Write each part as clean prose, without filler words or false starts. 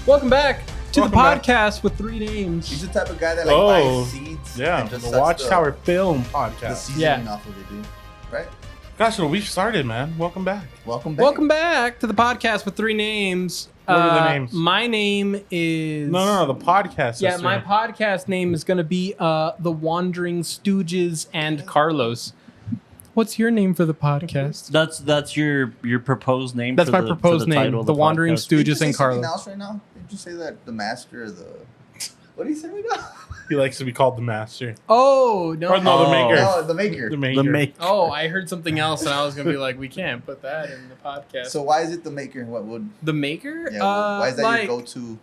Welcome back to the Welcome podcast with three names. He's the type of guy that buys seeds. Yeah, and just the sucks WatchTower film the podcast. seasoning off of it, dude. Right? Gosh, well, we've started, man. Welcome back. Welcome back. Welcome back to the podcast with three names. What are the names? My name is... No, the podcast. Yeah, sister. my podcast name is going to be The Wandering Stooges and Carlos. What's your name for the podcast? That's your proposed name. That's for my the, proposed for the name. title of The Wandering podcast. Did you Stooges say and something Carlos. else right now? Did you say that the master of the... What did he say right now? He likes to be called the master. Oh, no. Or no, the Oh. maker. Oh, the maker. The maker. The make. Oh, I heard something else, and I was going to be like, we can't put that in the podcast. So why is it the maker? What would... The maker? Yeah, why is that your go-to?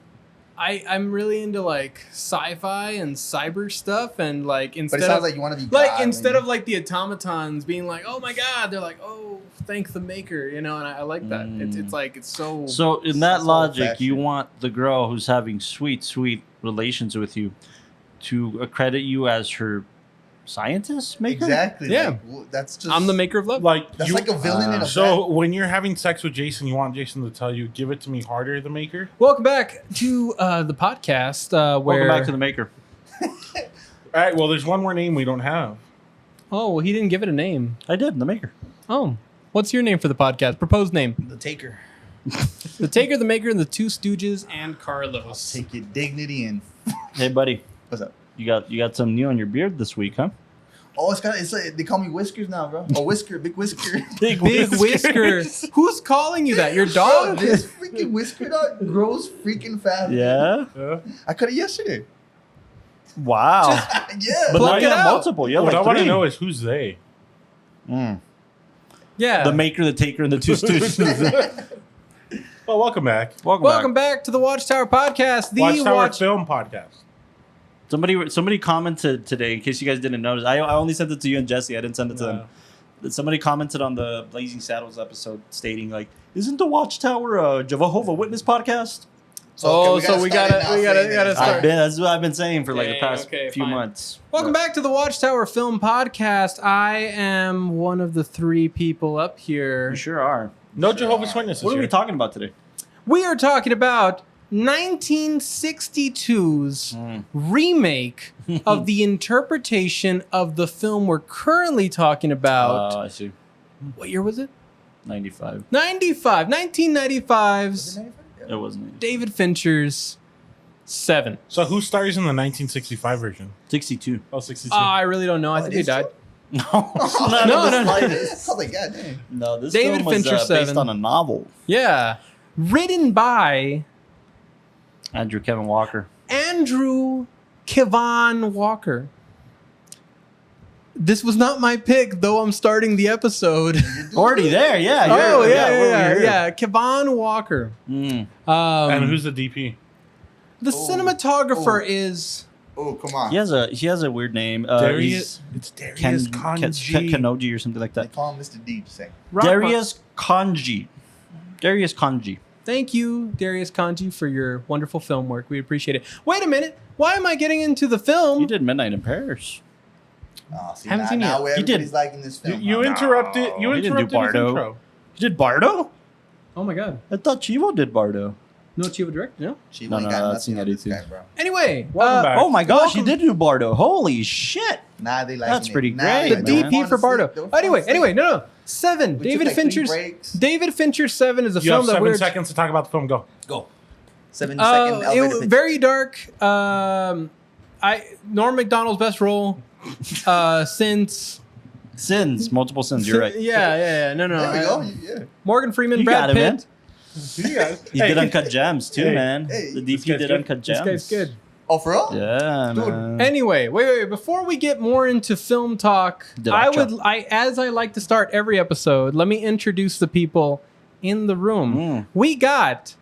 I'm really into like sci-fi and cyber stuff, and like But instead it sounds of like you want to be like God, instead man. of like the automatons being like, oh my god, they're like, oh, thank the maker, you know, and I like that. It's like it's so. So in that So logic, old-fashioned. you want the girl who's having sweet relations with you to accredit you as her scientist maker. Exactly. Yeah. Like, that's just... I'm the maker of love. Like That's you, like a villain in a So when you're having sex with Jason, you want Jason to tell you, "Give it to me harder," the maker. Welcome back to the podcast. Where Welcome back to the maker. All right. Well, there's one more name we don't have. oh, well, he didn't give it a name. I did the maker. Oh, what's your name for the podcast? Proposed name: The taker. the Taker, the Maker, and the Two Stooges and Carlos. Take your dignity and... Hey, buddy, What's up? you got some new on your beard this week, huh? Oh, it's like, they call me Whiskers now, bro. Oh, Whisker, big Whisker. Big Whisker. Who's calling you that? Your Bro, dog? this freaking Whisker dog grows freaking fast. Yeah. I cut it yesterday. Wow. Yeah. But Pluck now you it have out. multiple. You have What I like want to three. know is who's they. Yeah. The maker, the taker, and the two stooges. Well, welcome back. Welcome back to the WatchTower podcast. The WatchTower film podcast. Somebody commented today, in case you guys didn't notice. I only sent it to you and Jesse. I didn't send it to them. Somebody commented on the Blazing Saddles episode stating, like, isn't the WatchTower a Jehovah's Witness podcast? So we gotta start. That's what I've been saying for like the Okay, past okay, few fine. months. Welcome back to the WatchTower Film Podcast. I am one of the three people up here. You sure are. No Jehovah's Witnesses. What are we here. talking about today? We are talking about 1962's remake of the interpretation of the film we're currently talking about. Oh, I see. What year was it? 95. 1995's It wasn't. David Fincher's Seven. So who stars in the 1965 version? 62. Oh, 62. I really don't know. I think he died. No. No. I was like, God dang. No, this David film was Fincher, based 7. on a novel. Yeah. Written by Andrew Kevin Walker. Andrew Kevon Walker. This was not my pick, though I'm starting the episode. Already there, yeah. Oh, you're- yeah. we're here. Kevon Walker. Mm. And who's the DP? The cinematographer is... Oh, come on. He has a weird name. Darius. It's Darius Kanji. Kanoji or something like They that. call him Mr. Deep. Say. Darius Kanji. Darius Kanji. Thank you, Darius Kanji, for your wonderful film work. We appreciate it. Wait a minute. Why am I getting into the film? He did Midnight in Paris. Oh, see, Haven't seen it now yet. He did. everybody's liking this film. You interrupted. You he didn't do interrupted his Bardo. intro. He did Bardo? Oh, my God. I thought Chivo did Bardo. No Chivo director? No? She No, ain't no, got that's nothing on this too. guy, bro. Anyway. Welcome back. Oh my gosh, he welcome- did do Bardo. Holy shit. Nah, they like That's pretty Nah, great, The they man. were DP falling for asleep. Bardo. They were falling Anyway, asleep. no. Seven. We took, David like, 3 Fincher's breaks. David Fincher 7 is a You film have that 7 we're seconds to talk about the film. Go. Go. 7-second it elevator was pitch. very dark. Norm Macdonald's best role since Sins, multiple sins, you're right. Yeah. No. There we go. Yeah. Morgan Freeman, You Brad got it, Pitt. man. You guys. He did Uncut Gems too, Hey, man. hey, The this DP guy's did good. Uncut This Gems. guy's good. Oh, for real? Yeah, Dude. man. Anyway, wait. Before we get more into film talk, Derecho. as I like to start every episode, let me introduce the people in the room. We got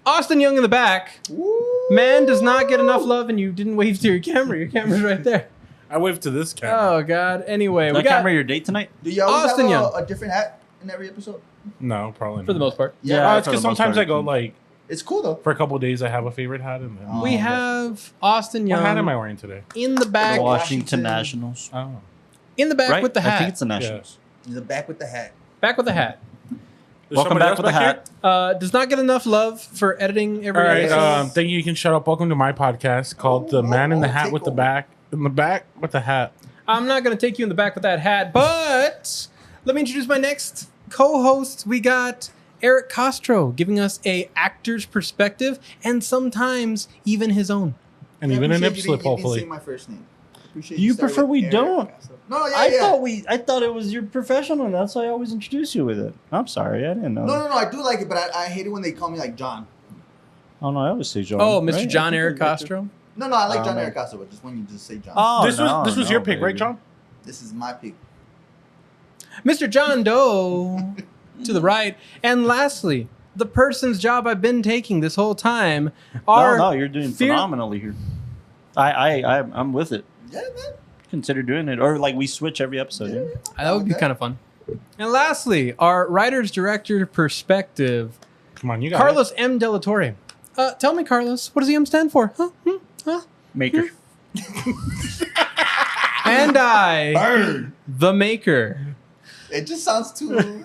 Austin Young in the back. Woo. Man does not get enough love, and you didn't wave to your camera. Your camera's right there. I waved to this camera. Oh God. Anyway, Did we I got camera your date tonight? Do you always Austin have Young. a different hat in every episode? No, probably not. for the most part. Yeah, It's for the because most sometimes part. I go like It's cool, though. for a couple of days. I have a favorite hat, and then Oh, We okay. have Austin what hat am I Young wearing today? in the back. The Washington Washington. Nationals. Oh, In the back Right? with the I think hat. it's the Nationals. He's back with the hat. Back with the hat. Welcome back with the hat. Does not get enough love for editing every All right, episode. thank you. You can shut up. Welcome to my podcast called "The Man in the Hat with the Back in the Back with the Hat." I'm not going to take you in the back with that hat, but let me introduce my next co-host. We got Eric Castro giving us a actor's perspective and sometimes even his own. And Yeah, even a nip appreciate slip, you didn't hopefully. say my first name. Appreciate You started prefer with we Eric don't? Castro. No, yeah, I thought it was your professional, and that's why I always introduce you with it. I'm sorry, I didn't know. No, I do like it, but I hate it when they call me like John. Oh no, I always say John. Oh, Mr. right? John I think Eric I like it. Castro. No, I like John no. Eric Castro, but just when you just say John. Oh, This was your pick, right, baby. John? This is my pick. Mr. John Doe to the right. And lastly, the person's job I've been taking this whole time are No, you're doing phenomenally here. I'm with it. Yeah, man. Consider doing it, or like we switch every episode. Yeah. That would be kind of fun. And lastly, our writer's director perspective, Come on, you got Carlos M. Delatorre. Tell me, Carlos, what does the M stand for? Huh? Maker. And I, Burn. the maker. It just sounds too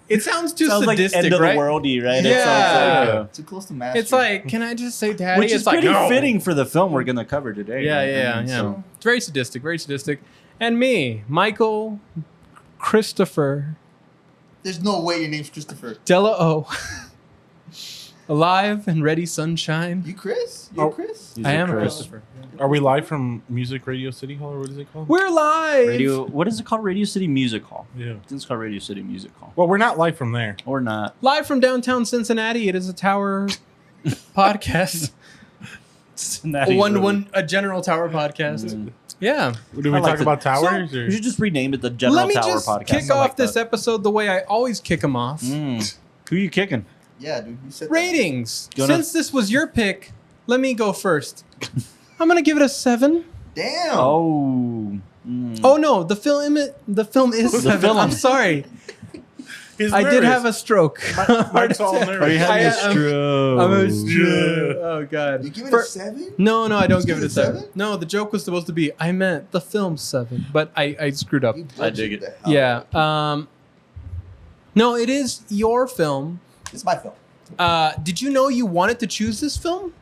It sounds too Sounds like sadistic, end of right? the worldy, right? Yeah. It sounds like, too close to master. It's like, can I just say daddy? which is it's like, pretty no. fitting for the film we're gonna cover today. Yeah, right? yeah, I mean, yeah. so- It's very sadistic, very sadistic. And me, Michael Christopher There's no way your name's Christopher. Della O. Alive and ready, sunshine. You Chris? You're Oh. Chris? He's I a am Chris. Christopher. Are we live from Music Radio City Hall, or what is it called? We're live. Radio. What is it called? Radio City Music Hall. Yeah. I think it's called Radio City Music Hall, Well, we're not live from there. or not. Live from downtown Cincinnati. It is a tower podcast. A general tower podcast. Yeah. Do we I like talk the- about towers? We or? should just rename it the General Let me Tower just Podcast. kick I off like this that. episode the way I always kick them off. Who are you kicking? Yeah, dude. You said Ratings. Gonna- Since this was your pick, let me go first. I'm gonna give it a 7. that. Damn. Oh. Oh no, the film is The 7. film. I'm sorry. He's I did nervous. have a stroke. Mike's all nervous. Are you having a I am- stroke? I'm a stroke. Oh god. You give it For- a 7? No, I don't You give it a give it a 7. seven? No, the joke was supposed to be I meant the film 7, but I screwed up. You I dig it. the hell Yeah. out of it. No, it is your film. It's my film. Did you know you wanted to choose this film?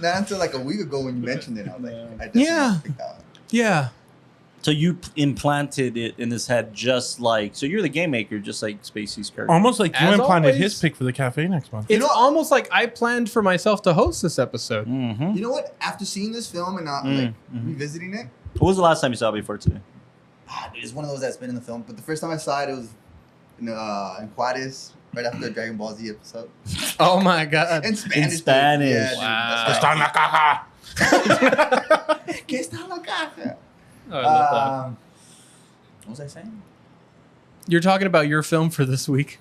Not until like a week ago when you mentioned it, I was like, I just Yeah. picked that one. Yeah. So you implanted it in his head, just like so. You're the game maker, just like Spacey's character. Almost like you As implanted always. his pick for the cafe next month. It's know- almost like I planned for myself to host this episode. Mm-hmm. You know what? After seeing this film and revisiting it, What was the last time you saw it before today? dude, it's one of those that's been in the film. But the first time I saw it, it was in Juarez, right after the Dragon Ball Z episode. Oh my god. In Spanish. dude. Spanish. Yeah, dude, Wow. that's Está en la caja. right. ¿Qué está la caja? Oh, I love that. What was I saying? You're talking about your film for this week.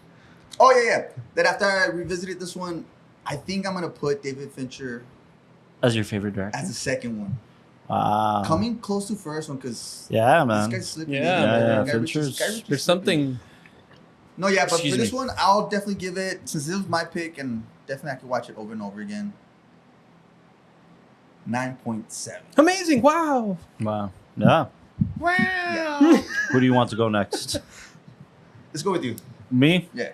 Oh yeah. That after I revisited this one, I think I'm gonna put David Fincher As your favorite director? as the second one, Wow. coming close to first one because Yeah, this man. guy's slipping. Yeah, in. yeah, Guy Fincher's- Guy Ritchie's There's slipping. something. No, yeah, but Excuse for this me. one, I'll definitely give it, since this was my pick, and definitely I could watch it over and over again. 9.7. Amazing. Wow. Wow. Yeah. Yeah. Who do you want to go next? Let's go with you. Me? Yeah.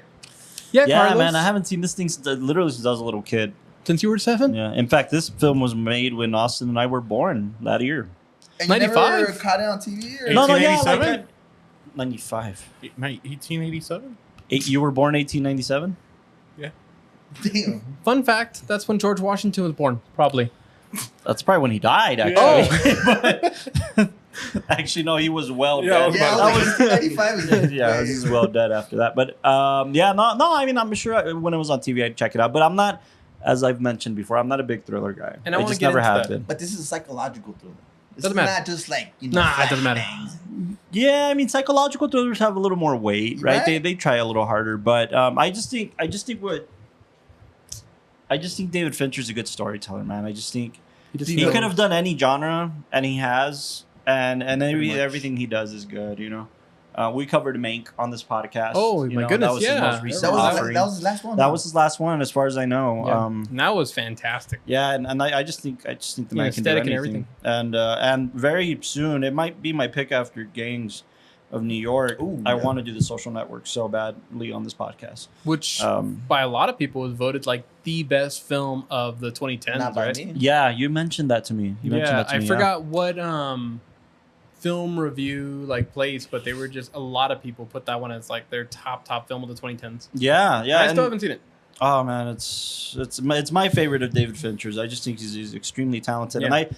Yeah, Yeah, Carlos. man. I haven't seen this thing literally since I was a little kid. Since you were 7? Yeah. In fact, this film was made when Austin and I were born that year. And you 95? never caught it on TV? Or? No, 1887? 1887? 95. 1887? You were born 1897? Damn. Fun fact, that's when George Washington was born, probably. That's probably when he died, actually. Oh. Actually, no, he was well Yeah, I dead. was Yeah, about I was like, 95 is Yeah, he's well dead after that. But yeah, no. I mean, I'm sure when it was on TV, I'd check it out. But I'm not, as I've mentioned before, I'm not a big thriller guy. And I wanna just get never into have that. been. But this is a psychological thriller. This Doesn't is matter. not just like, you know, Nah, it doesn't matter. flashbangs. Yeah, I mean, psychological thrillers have a little more weight, right? Right. They try a little harder, but I just think David Fincher's a good storyteller, man. I just think he knows. could have done any genre, and he has, and Pretty much. everything he does is good. You know, we covered Mank on this podcast. Oh, you my know, goodness, that was yeah. his most That recent That was, offering. that was his last one. That huh? was his last one, as far as I know. Yeah. And that was fantastic. Yeah, and I just think the Yeah, man can do aesthetic and anything. And very soon, it might be my pick after Gangs. of New York, Ooh, I yeah. want to do The Social Network so badly on this podcast. Which By a lot of people was voted like the best film of the 2010s, Not by right? me. Yeah, you mentioned that to me. You mentioned that to I me. forgot what film review like place, but they were just a lot of people put that one as like their top film of the 2010s. Yeah, yeah. I and- still haven't seen it. Oh man, it's my favorite of David Fincher's. I just think he's extremely talented, and Yeah.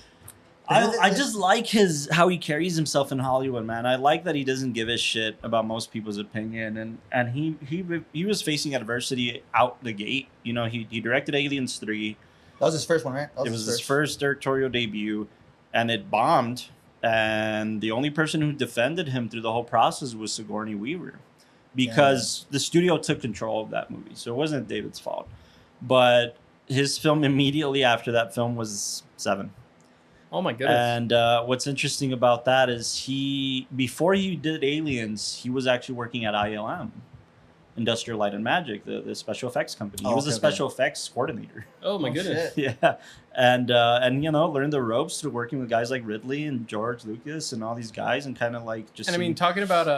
I just like how he carries himself in Hollywood, man. I like that he doesn't give a shit about most people's opinion, and he was facing adversity out the gate. You know, he directed Aliens 3. That was his first one, right? It was his first directorial debut, and it bombed. And the only person who defended him through the whole process was Sigourney Weaver, because the studio took control of that movie, so it wasn't David's fault. But his film immediately after that film was Seven. Oh my goodness. And what's interesting about that is before he did Aliens, he was actually working at ILM, Industrial Light and Magic, the special effects company. He was a special effects coordinator. Oh my goodness. shit. Yeah, and learned the ropes through working with guys like Ridley and George Lucas and all these guys, and kind of like just. And I mean, talking about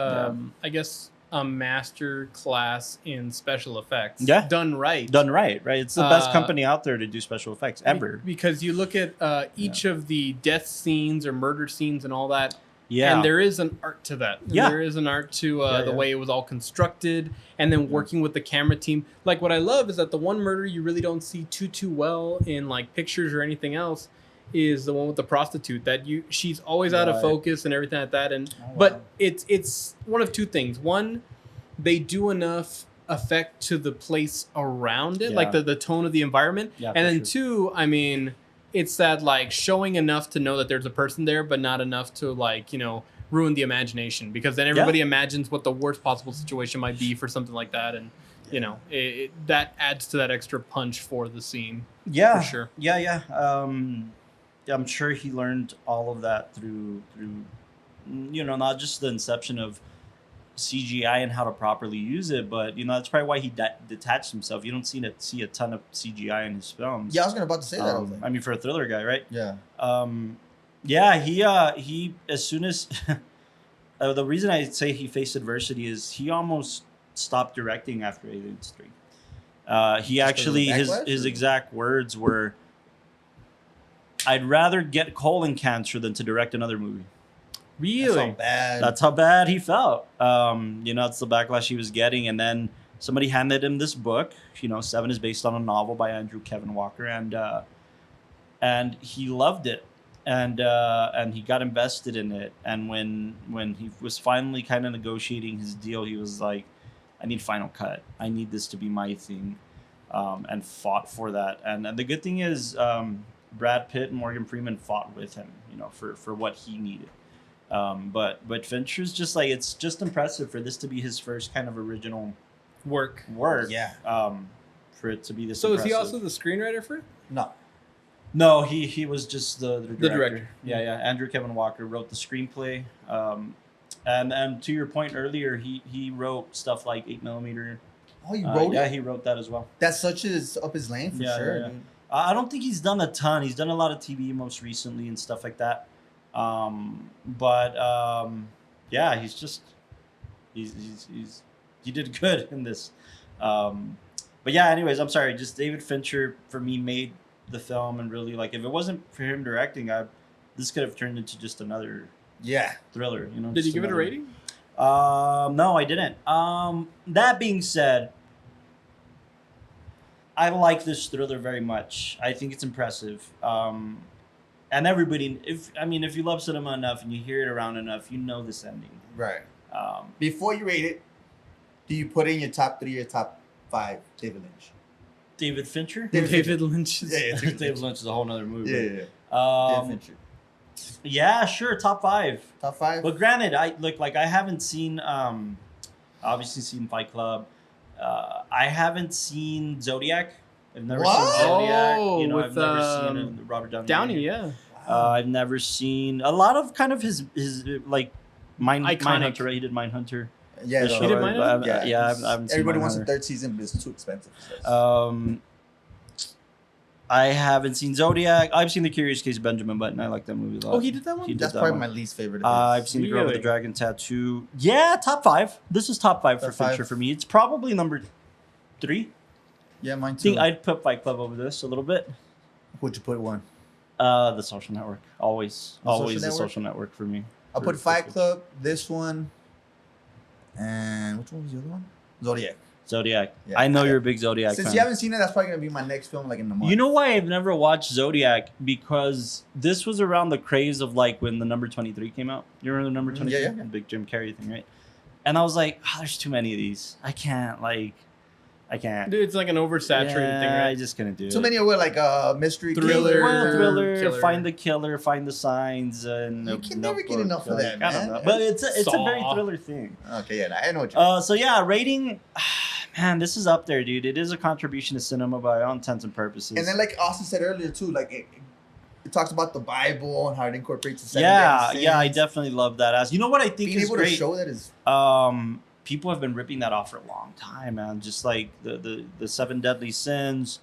I guess a master class in special effects. Yeah. Done right. done right. It's the best company out there to do special effects ever. Because you look at each of the death scenes or murder scenes and all that. Yeah, And there is an art to that. Yeah. There is an art to Yeah, the yeah. way it was all constructed, and then working with the camera team. Like what I love is that the one murder you really don't see too well in like pictures or anything else is the one with the prostitute that she's always out of Right. focus and everything like that. And wow. but it's one of two things. One, they do enough effect to the place around it, like Yeah. the tone of the environment. Yeah, and for then two, I mean, it's that like showing enough to know that there's a person there, but not enough to like, ruin the imagination, because then everybody imagines what the worst possible situation might be for something like that. And, that adds to that extra punch for the scene. Yeah, For sure. Yeah. I'm sure he learned all of that through not just the inception of CGI and how to properly use it, but that's probably why he detached himself. You don't see a ton of CGI in his films. Yeah, I was about to say that. I was like, I mean, for a thriller guy, right? yeah. He as soon as the reason I say he faced adversity is he almost stopped directing after Aliens 3. He actually his backlash, or? exact words were, "I'd rather get colon cancer than to direct another movie." Really? That's so bad. That's how bad he felt. It's the backlash he was getting, and then somebody handed him this book. Seven is based on a novel by Andrew Kevin Walker, and he loved it, and he got invested in it. And when he was finally kind of negotiating his deal, he was like, "I need Final Cut. I need this to be my thing," and fought for that. And the good thing is, Brad Pitt and Morgan Freeman fought with him, for what he needed. But Fincher's just like, it's just impressive for this to be his first kind of original Work. Yeah. For it to be this. So is he impressive. also the screenwriter for it? No. No, he was just the director. The director. Yeah. Andrew Kevin Walker wrote the screenplay. And to your point earlier, he wrote stuff like 8mm. Oh, you wrote Yeah, it? he wrote that as well. That's such is up his lane for sure. Yeah. Dude. I don't think he's done a ton. He's done a lot of TV most recently and stuff like that. Yeah, he's just he did good in this. But yeah, anyways, I'm sorry. Just David Fincher for me made the film, and really, like, if it wasn't for him directing, this could have turned into just another Yeah. thriller. Did you give it a rating? No, I didn't. That being said, I like this thriller very much. I think it's impressive. And everybody, if you love cinema enough and you hear it around enough, you know this ending. Right. Um, Before you rate it, do you put in your top 3 or top 5 David Lynch? David Fincher? David Lynch. Yeah, David Lynch is a whole nother movie. Yeah. David Fincher. Yeah, sure, top 5. Top 5? But granted, I haven't seen, obviously seen Fight Club. I haven't seen Zodiac. I've never What? seen Zodiac. Oh, I've never seen Robert Downey. Jr. yeah. I've never seen a lot of kind of his like Iconic. Mindhunter. He did Mindhunter. Yeah, The no, show. He did Mindhunter? I haven't seen Everybody wants a Mindhunter. 3rd season, but it's too expensive. He says. I haven't seen Zodiac. I've seen The Curious Case of Benjamin Button. I like that movie a lot. Oh, he did that one? He did That's that probably one. my least favorite. I've seen The Girl with the Really? Dragon Tattoo. Yeah, top 5. This is top 5 for Top five. Fincher for me. It's probably number 3. Yeah, mine I too. think I'd put Fight Club over this a little bit. Would you put one? The Social Network. Always. The Always Social the Network? Social Network for me. I'll For- put Fight for- Club, this one, and which one was the other one? Zodiac. Zodiac. Yeah. I know you're a big Zodiac Since fan. you haven't seen it, that's probably gonna be my next film, like in the month. You know why I've never watched Zodiac? Because this was around the craze of like when the number 23 came out. You remember the number 23? Yeah. The big Jim Carrey thing, right? And I was like, oh, there's too many of these. I can't. Dude, it's like an oversaturated thing, I right? just couldn't do it. too many were like mystery Thriller. Well, thriller, Killer. find the killer, find the signs, and You a can never get notebook, enough of that, I don't man. know. But it's a very Saw. thriller thing. Okay, yeah, I know what you. So yeah, rating. Man, this is up there, dude. It is a contribution to cinema by all intents and purposes. And then, like Austin said earlier too, like it talks about the Bible and how it incorporates the seven yeah, deadly yeah, I sins. definitely love that. As you know, what I think Being is able to great. show that is People have been ripping that off for a long time, man. Just like the seven deadly sins.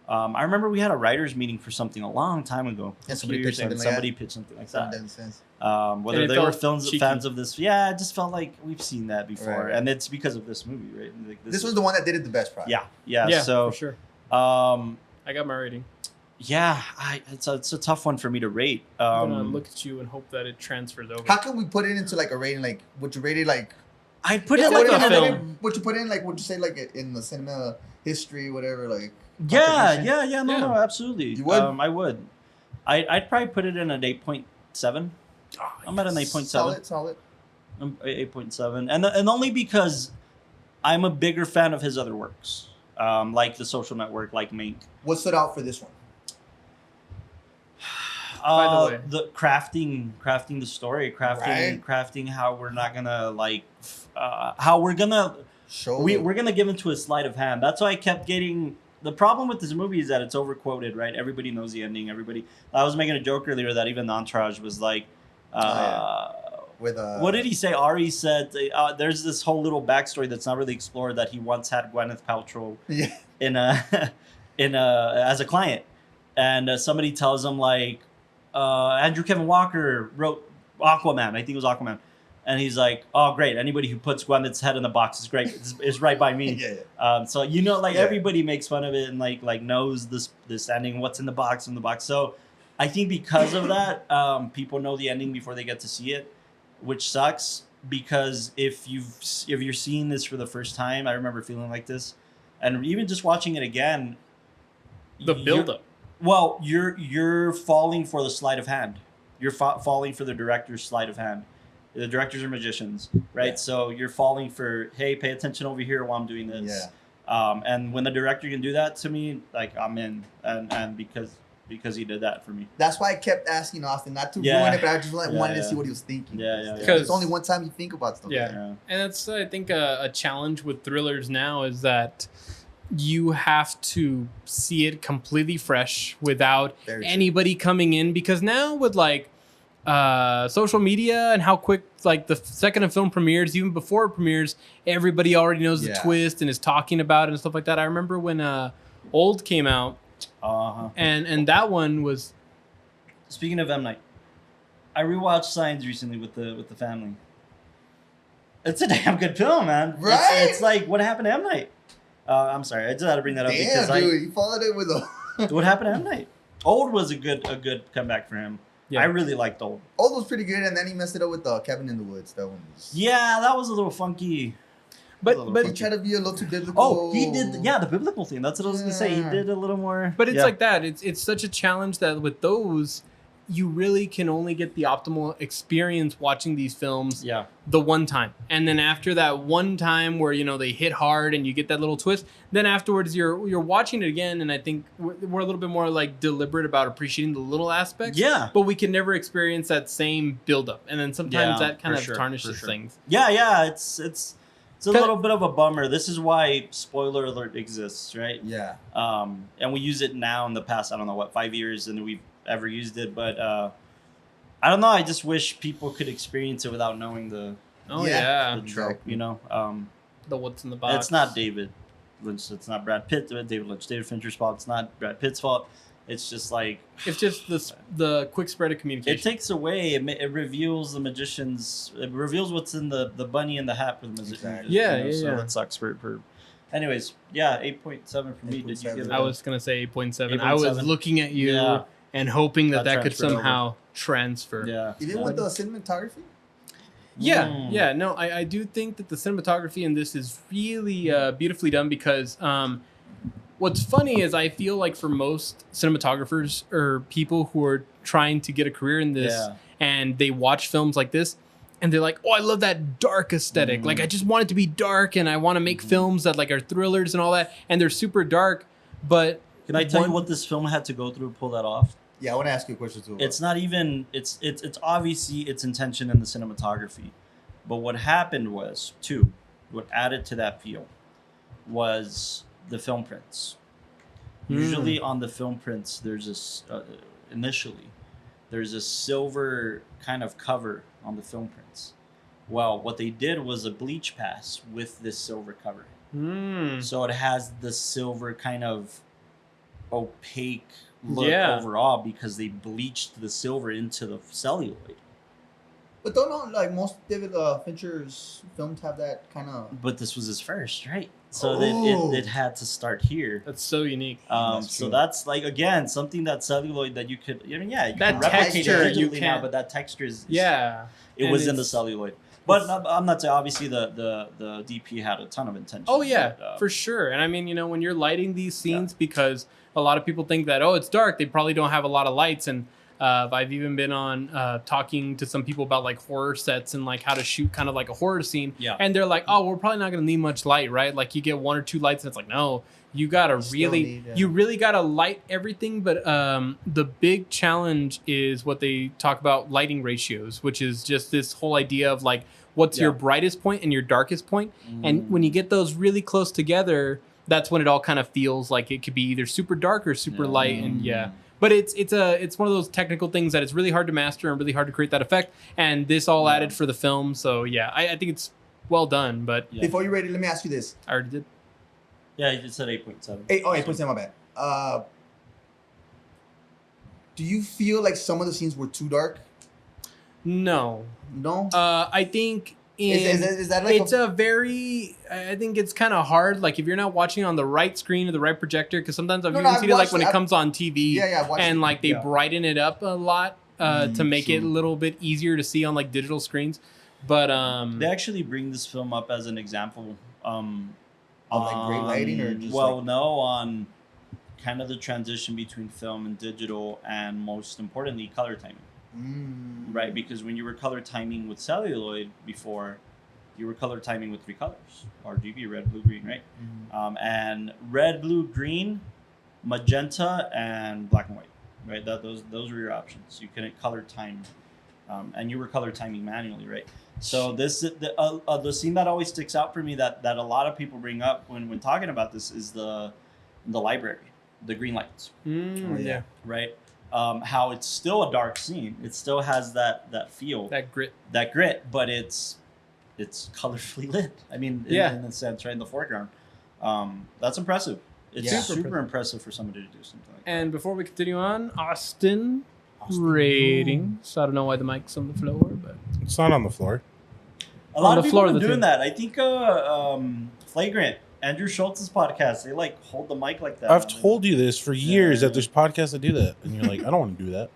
I remember we had a writers meeting for something a long time ago. Yeah, A somebody few years pitched something ago, like somebody that. pitched something like seven that. deadly sins. Whether And it they were felt cheeky. fans of this, yeah, it just felt like we've seen that before, Right. and it's because of this movie, right? Like, This was the one that did it the best, probably. yeah. So, for sure. um, I got my rating. yeah, it's a tough one for me to rate. I'm gonna look at you and hope that it transfers over. How can we put it into like a rating? Like, would you rate it like? I'd put It's it like like a a film. Would you put in like? Would you say like in the cinema history, whatever? Like. Yeah, contribution? no, Yeah. no, absolutely. You would? I would. I'd probably put it in an 8.7. I'm at an 8.7. Solid. I'm 8.7, and only because I'm a bigger fan of his other works, like The Social Network, like Mink. What stood out for this one? By the way. The crafting the story, Right. crafting how we're not gonna like, how we're gonna Show. we're gonna give into a sleight of hand. That's why I kept getting. The problem with this movie is that it's overquoted, right? Everybody knows the ending. I was making a joke earlier that even Entourage was like, with what did he say? Ari said, "There's this whole little backstory that's not really explored that he once had Gwyneth Paltrow Yeah. in as a client, and somebody tells him like, Andrew Kevin Walker wrote Aquaman. I think it was Aquaman." And he's like, "Oh, great! Anybody who puts Gwyneth's head in the box is great. It's right by me." Yeah. So you know, like Yeah. everybody makes fun of it and like knows this ending. What's in the box? So I think because of that, people know the ending before they get to see it, which sucks. Because if you're seeing this for the first time, I remember feeling like this, and even just watching it again, The buildup. Well, you're falling for the sleight of hand. You're falling for the director's sleight of hand. The directors are magicians, right? Yeah. So you're falling for, hey, pay attention over here while I'm doing this. Yeah. And when the director can do that to me, like I'm in, and because he did that for me. That's why I kept asking Austin not to Yeah. ruin it, but I just wanted Yeah, to yeah. see what he was thinking. Yeah. It's only one time you think about stuff. Yeah. Like that. Yeah. And that's, I think, a challenge with thrillers now is that you have to see it completely fresh without Very true. anybody coming in, because now with like social media and how quick like the second a film premieres, even before it premieres, everybody already knows the Yeah. twist and is talking about it and stuff like that. I remember when Old came out, Uh-huh. and that one was Speaking of M. Night, I rewatched Signs recently with the family. It's a damn good film, man. Right? It's like what happened to M. Night. I'm sorry, I just had to bring that up because Damn, dude, he followed it with a. what happened to M. Night? Old was a good comeback for him. Yeah. I really liked Old. Old was pretty good, and then he messed it up with Cabin in the Woods. That one was. Yeah, that was a little funky. but He tried to be a little too biblical. Oh, he did. Yeah, the biblical thing. That's what I was gonna say. He Yeah. did a little more. But it's yeah. like that. It's such a challenge that with those, you really can only get the optimal experience watching these films Yeah. the one time. And then after that one time where, you know, they hit hard and you get that little twist, then afterwards you're watching it again, and I think we're a little bit more like deliberate about appreciating the little aspects. Yeah. But we can never experience that same buildup. And then sometimes Yeah, that kind for of sure, tarnishes for sure. things. Yeah. It's a little bit of a bummer. This is why spoiler alert exists, right? Yeah. And we use it now in the past. I don't know what 5 years and we've ever used it, but I don't know. I just wish people could experience it without knowing the Oh, Yeah. yeah. trope. You know, The what's in the box. it's not David Lynch. It's not Brad Pitt. David Lynch. David Fincher's fault. It's not Brad Pitt's fault. It's just like It's just the quick spread of communication. it takes away. It reveals the magicians. It reveals what's in the bunny in the hat for the magician. Exactly. Yeah, So yeah. that sucks for. Anyways, yeah, 8.7 for me. Did you 8.7. give it? I was gonna say 8.7. I was 8.7. looking at you Yeah. and hoping that That could transferred over. somehow transfer. Yeah. Even with the cinematography. Yeah, Mm. yeah. No, I do think that the cinematography in this is really beautifully done because what's funny is I feel like for most cinematographers or people who are trying to get a career in this Yeah. and they watch films like this and they're like, oh, I love that dark aesthetic. Mm. Like, I just want it to be dark and I want to make films that like are thrillers and all that. And they're super dark. But Can I tell you what this film had to go through to pull that off? Yeah, I want to ask you a question too. It's not even. It's obviously its intention in the cinematography, but what happened was what added to that feel was the film prints. Usually on the film prints, there's this initially there's a silver kind of cover on the film prints. Well, what they did was a bleach pass with this silver cover. So it has the silver kind of opaque look overall because they bleached the silver into the celluloid. But don't like most David Fincher's films have that kind of. But this was his first, right? So Oh. it had to start here. that's so unique. That's So true. that's like again something that celluloid that you could. I mean, yeah, you That can replicate texture, it you digitally now, can't- but that texture is Yeah. It and was in the it's- celluloid. But I'm not saying obviously the DP had a ton of intention. Oh yeah, but, for sure. And I mean, you know, when you're lighting these scenes, because a lot of people think that it's dark, they probably don't have a lot of lights. And I've even been on talking to some people about like horror sets and like how to shoot kind of like a horror scene. Yeah. And they're like, oh, we're probably not gonna need much light, right? Like you get one or two lights, and it's like, no, you gotta you really gotta light everything. But the big challenge is what they talk about lighting ratios, which is just this whole idea of like what's your brightest point and your darkest point. And when you get those really close together, that's when it all kind of feels like it could be either super dark or super light. And but it's one of those technical things that it's really hard to master and really hard to create that effect. And this all added for the film. So yeah, I think it's well done. But Before you're ready, let me ask you this. I already did. Yeah, you just said 8.7. 8.7, my bad. Do you feel like some of the scenes were too dark? No. No. I think Is that like it's I think it's kind of hard. Like if you're not watching on the right screen or the right projector, because sometimes I've even seen it like when it comes on TV. I've watched and it. like they brighten it up a lot to make it a true. little bit easier to see on like digital screens. But They actually bring this film up as an example. Of, like, great lighting or just, on kind of the transition between film and digital, and most importantly, color timing. Right, because when you were color timing with celluloid before, you were color timing with three colors: RGB, red, blue, green, right? And red, blue, green, magenta, and black and white, right? Those were your options. You couldn't color time, and you were color timing manually, right? So the scene that always sticks out for me that a lot of people bring up when talking about this is the library, the green lights, yeah, right? How it's still a dark scene. It still has that feel, that grit. but it's colorfully lit. I mean, in a sense, right in the foreground. That's impressive. It's Yeah. super impressive for somebody to do something like that. And before we continue on, Austin ratings. I don't know why the mic's on the floor, but It's not on the floor. A lot on of the people floor have of been the doing that. I think Flagrant, Andrew Schultz's podcast, they like hold the mic like that. I've told you this for years that there's podcasts that do that, and you're like, I don't want to do that.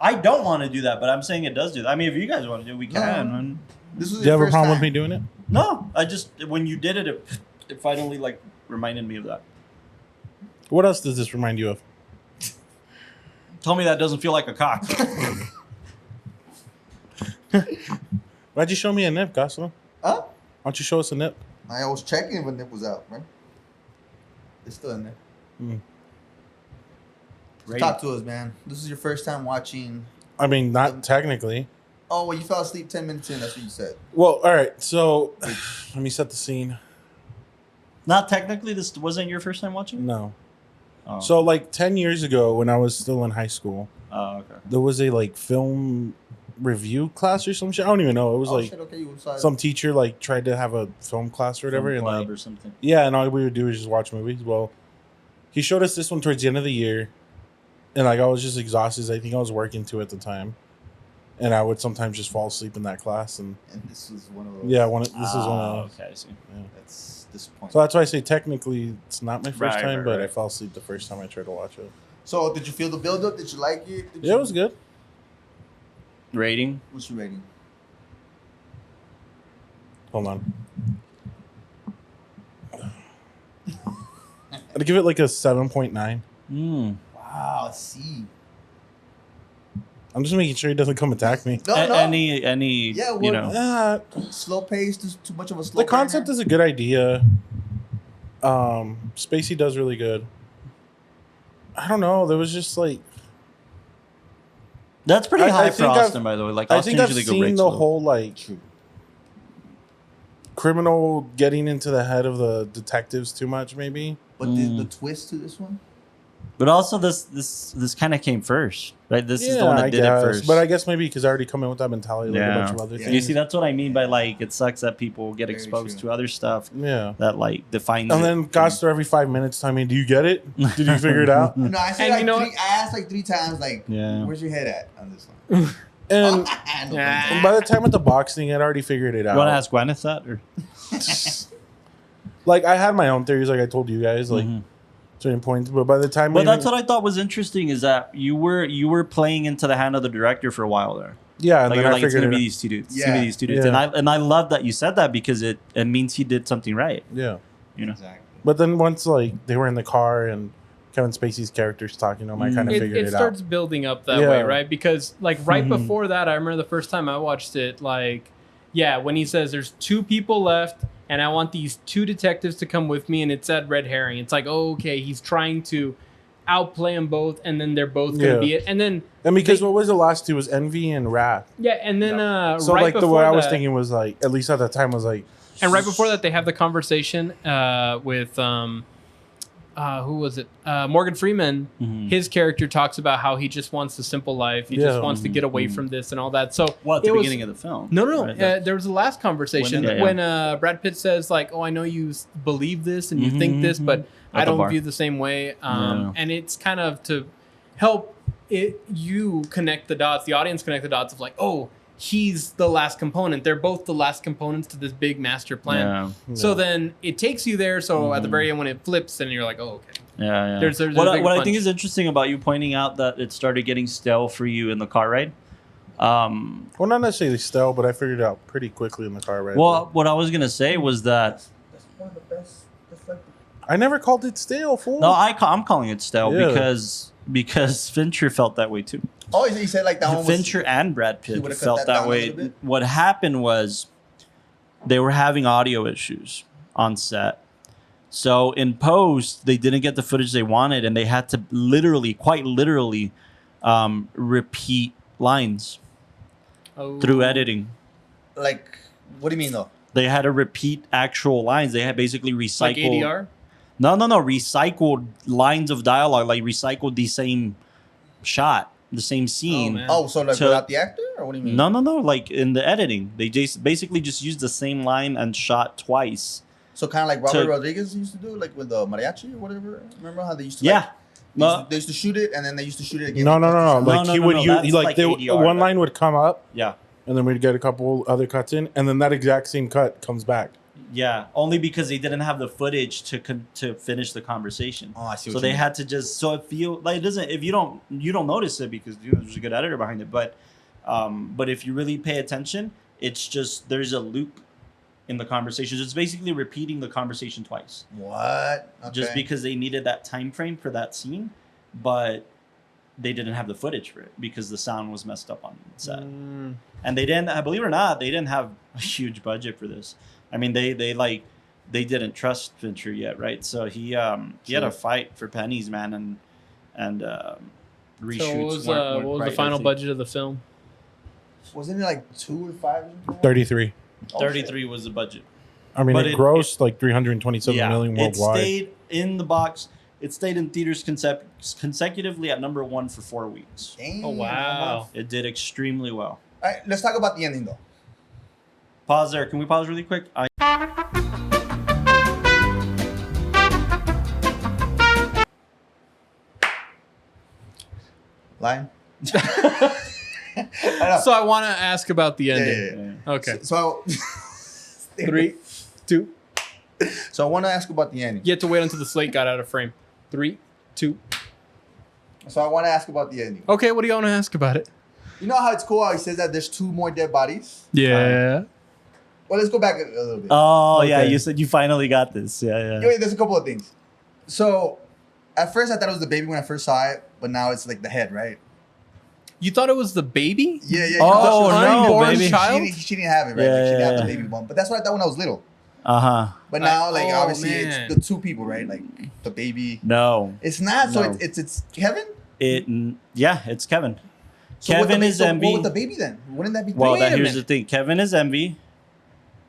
I don't want to do that, but I'm saying it does do that. I mean, if you guys want to do it, we can. man. This was Do you have a first problem with time. me doing it? No, I just when you did it, it finally like reminded me of that. What else does this remind you of? Tell me that doesn't feel like a cock. Why'd you show me a nip, Gossel? Huh? Why don't you show us a nip? I was checking when it was out, right? It's still in there. Rating. Talk to us, man. This is your first time watching. I mean, not technically. Oh, well, you fell asleep 10 minutes in. That's what you said. Well, all right. So let me set the scene. Not technically, this wasn't your first time watching. No. Oh. So like 10 years ago, when I was still in high school, Oh, okay. there was a like film review class or some shit. I don't even know. It was like shit, okay, you saw it. some teacher like tried to have a film class or whatever, Film and club like or something. yeah, and all we would do is just watch movies. Well, he showed us this one towards the end of the year, and like I was just exhausted. I think I was working too at the time, and I would sometimes just fall asleep in that class. And this was one of those. yeah, this is one of those. Okay, I see. Yeah. That's disappointing. So that's why I say technically it's not my first Right, time, right, but I right. fell asleep the first time I tried to watch it. So did you feel the build up? Did you like it? Yeah, it was good. Rating? What's your rating? Hold on. I'd give it like a 7.9. Wow, see. I'm just making sure he doesn't come attack me. No, no. Any Yeah, you well, know. Slow pace, too much of a slow The concept is a good idea. Spacey does really good. I don't know. There was just like That's pretty I high for think I've- Austin, by the way. Like I Austin think I've usually go seen rates the low. whole like criminal getting into the head of the detectives too much, maybe. But the twist to this one? But also this kind of came first, right? This is the one that I did guess. it first. But I guess maybe because I already come in with that mentality, like a bunch of other Yeah. things. You see, that's what I mean by like it sucks that people get Very exposed true. to other stuff Yeah. that like defines. And it. then Coster every 5 minutes telling me, "Do you get it? Did you figure it out?" No, I said And like you know I asked like 3 times, like, Yeah. where's your head at on this one? And No, Yeah. by the time with the boxing, I'd already figured it You out. want to ask Gwyneth that or? Like I had my own theories, like I told you guys, like Mhm. certain points. But by the time, But that's what I thought was interesting is that you were playing into the hand of the director for a while there. yeah, and Like then you're I like it's figured gonna it be out. these two dudes. It's gonna be Yeah. these two dudes. Yeah. And I love that you said that because it means he did something right. Yeah, You know. Exactly. but then once like they were in the car and Kevin Spacey's character's talking to him, I kind of It, figured it it starts out. building up that Yeah. way, right? Because like right Mhm. before that, I remember the first time I watched it, like, yeah, when he says there's 2 people left and I want these 2 detectives to come with me, and it's that red herring. It's like, oh, okay, he's trying to outplay them both, and then they're both gonna Yeah. be it. And then And because they- what was the last 2 was Envy and Wrath. yeah, and then So right like the before way I was that- thinking was like, at least at that time, was like, and right before that, they have the conversation with who was it? Morgan Freeman. Mhm. His character talks about how he just wants a simple life. He Yeah. just wants to get away from this and all that. So Well, at the it was- beginning of the film. No. right? There was the last conversation When- yeah, when Brad Pitt says like, "Oh, I know you believe this and you think this, but At I the don't bar. view the same way." Yeah. And it's kind of to help you connect the dots, the audience connect the dots of like, "Oh, he's the last component. They're both the last components to this big master plan." Yeah. So then it takes you there. So at the very end, when it flips, then you're like, "Oh, okay." Yeah. There's a what bigger I think punch. is interesting about you pointing out that it started getting stale for you in the car ride. Um, well, not necessarily stale, but I figured it out pretty quickly in the car ride. well, what I was gonna say was that That's one of the best. That's like I never called it stale, fool. no, I'm calling it stale Yeah. because Fincher felt that way too. oh, he said like that one was Fincher and Brad He Pitt would've cut felt that that down a way. little bit? What happened was they were having audio issues on set. So in post, they didn't get the footage they wanted, and they had to quite literally, repeat lines Oh. through editing. like. What do you mean though? They had to repeat actual lines. They had basically recycled. Like ADR. No. Recycled lines of dialogue, like recycled the same shot, the same scene. man. Oh, so like To- without the actor, or what do you mean? No. Like in the editing, they just basically just used the same line and shot twice. So kind of like Robert To- Rodriguez used to do, like with the mariachi or whatever. Remember how they used to? Yeah. Like, No. they used to shoot it, and then they used to shoot it again. no. No, Like no, he no, would no, use that's like, like they, ADR, one but- line would come up, Yeah. and then we'd get a couple other cuts in, and then that exact same cut comes back. Yeah. Only because they didn't have the footage to finish the conversation. Oh, I see. So What they you mean. had to just so it feel like it doesn't if you don't notice it because there's a good editor behind it, but if you really pay attention, it's just there's a loop in the conversations. It's basically repeating the conversation twice. What? Okay. Just because they needed that time frame for that scene, but they didn't have the footage for it because the sound was messed up on set. And they didn't, believe it or not, they didn't have a huge budget for this. I mean, they didn't trust Fincher yet, right? So he had to fight for pennies, man, and reshoots. So what was the quite final easy. budget of the film? Wasn't it like 2 or 5? 33. 33 was the budget. I mean, But it it- grossed like 327 million it worldwide. stayed in the box. It stayed in theaters consecutively at number 1 for 4 weeks. Damn, Oh wow! It did extremely well. All right, let's talk about the ending though. Pause there. Can we pause really quick? Lying. I know. So I want to ask about the Yeah, ending. yeah. Okay. So 3, 2. So I want to ask about the ending. You have to wait until the slate got out of frame. 3, 2. So I want to ask about the ending. Okay, what do you want to ask about it? You know how it's cool how he says that there's 2 more dead bodies? Yeah. Well, let's go back a little bit. Oh yeah, Okay. you said you finally got this. Yeah. Wait, there's a couple of things. So at first I thought it was the baby when I first saw it, but now it's like the head, right? You thought it was the baby? Yeah. You Oh, thought she was no, unborn baby. child? She didn't have it, right? Yeah, Like, she didn't have yeah, the baby bump. But that's what I thought when I was little. Uh-huh. But now, like, Oh, obviously, man. it's the 2 people, right? Like the baby. No. It's not. So No. it's Kevin. It's Kevin. So what Kevin the, is so Envy. What with the baby then? Wouldn't that be? Well, Wait a here's minute. the thing. Kevin is Envy,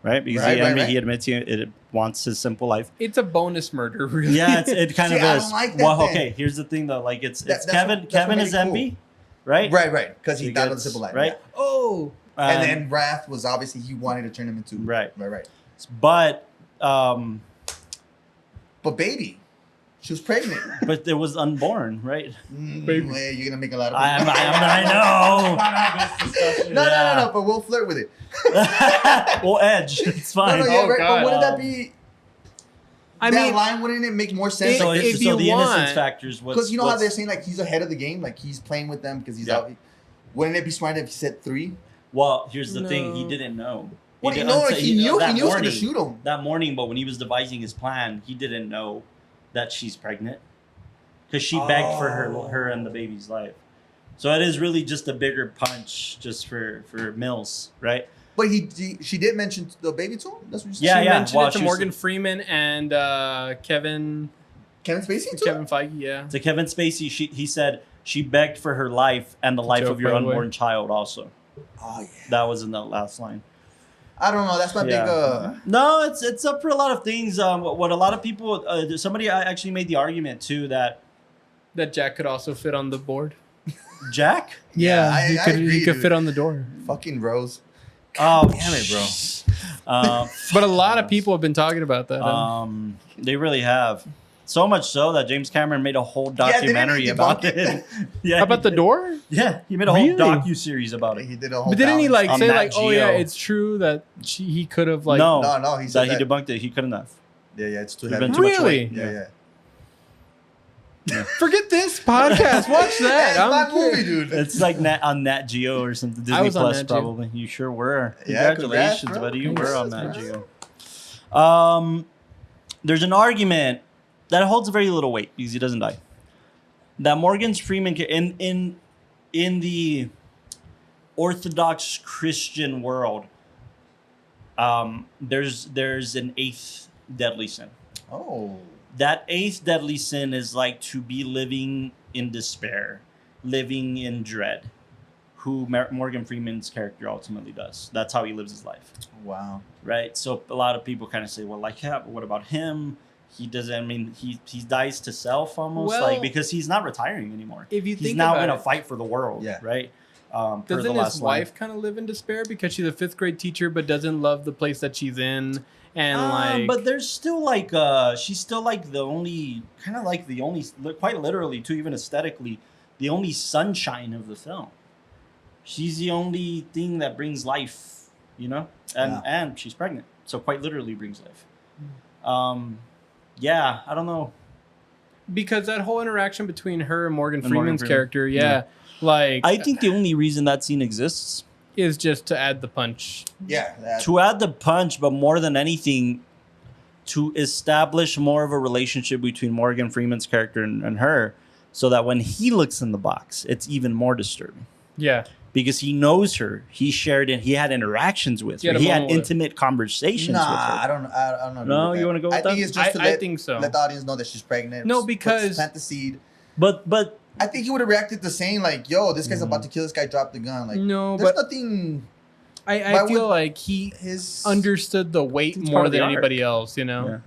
right? Because Right, Envy, right. he admits it wants his simple life. It's a bonus murder, really. Yeah, it kind See, of I is. don't like that Well, then. okay, here's the thing though. Like it's That's Kevin. what Kevin made is it cool. Envy, right? Right. Because he died on the gets- simple life, right? yeah. Oh. And then Wrath was obviously he wanted to turn him into Right. Right. but But baby, she was pregnant. but it was unborn, right? Baby. Well, you're gonna make a lot of. I know. No. But we'll flirt with it. We'll edge. It's fine. No, yeah, Oh, right. God. But wouldn't that be? I that mean, line wouldn't it make more sense? So, if so you the innocence want- factor is Because you know how what's- they're saying like he's ahead of the game, like he's playing with them because he's Yeah. out. Wouldn't it be smart if he said 3? Well, here's the thing. He No. didn't know. What do you didn't- know? Like, he knew. that He knew he was gonna morning- shoot him. That morning, but when he was devising his plan, he didn't know that she's pregnant because she begged for her and the baby's life. So it is really just a bigger punch just for Mills, right? But she did mention the baby to him. That's what you said. Yeah, she yeah. mentioned Well, it to she was- Morgan Freeman and Kevin Kevin Spacey too. Kevin Feige, yeah. To Kevin Spacey, he said she begged for her life and the life joke, of your by the way. unborn child also. Oh yeah. That was in the last line. I don't know. That's my Yeah. big. No, it's up for a lot of things. What a lot of people, somebody actually made the argument too that That Jack could also fit on the board. Jack. Yeah, I he could agree, he could dude. fit on the door. Fucking Rose. Oh, damn it, bro. But a lot of people have been talking about that. They really have. So much so that James Cameron made a whole didn't he documentary about debunk it. Yeah, How about the he did. door? Yeah, he made a whole Really? docu-series about it. He did a whole. But didn't he like on say Nat like, oh yeah, Geo. it's true that he could have like No. No, he said That he that. debunked it. He couldn't have. Yeah, it's too He'd heavy. been too much Really? weight. Yeah. forget this podcast. Watch that. It's I'm my movie, curious. dude. It's like on Nat Geo or something. Disney was on Plus, Nat Geo. probably. You sure were. Yeah, Congratulations, congrats, bro. buddy. You were on Nat Congrats, Geo. There's an argument that holds very little weight because he doesn't die. That Morgan Freeman in the Orthodox Christian world, there's an 8th deadly sin. Oh. That 8th deadly sin is like to be living in despair, living in dread, who Morgan Freeman's character ultimately does. That's how he lives his life, Wow. right? So a lot of people kind of say, well, like, yeah, but what about him? He doesn't. I mean, he dies to self almost, Well, like because he's not retiring anymore. If you He's think now about going to it, fight for the world, Yeah. right? Per the doesn't last his line. wife kind of live in despair because she's a 5th grade teacher but doesn't love the place that she's in and like But there's still like she's still like the only quite literally too, even aesthetically, the only sunshine of the film. She's the only thing that brings life, you know, and she's pregnant, so quite literally brings life. Yeah, I don't know. because that whole interaction between her and Morgan And Morgan Freeman's Freeman. character, Yeah. like I think the only reason that scene exists is just to add the punch. Yeah. to add the punch, but more than anything, to establish more of a relationship between Morgan Freeman's character and her, so that when he looks in the box, it's even more disturbing. Yeah. Because he knows her, he had interactions with He had her, a he had moment with her. intimate conversations with Nah, her. I don't know. No, you wanna go with I think that? it's just to I think so. let the audience know that she's pregnant. No, because- plant the seed. But I think he would have reacted the same, like, "Yo, this guy's about to kill this guy. Drop the gun." Like, No, there's but nothing. I why feel would like he His understood the weight It's part more of the than arc. anybody else, you know? Yeah.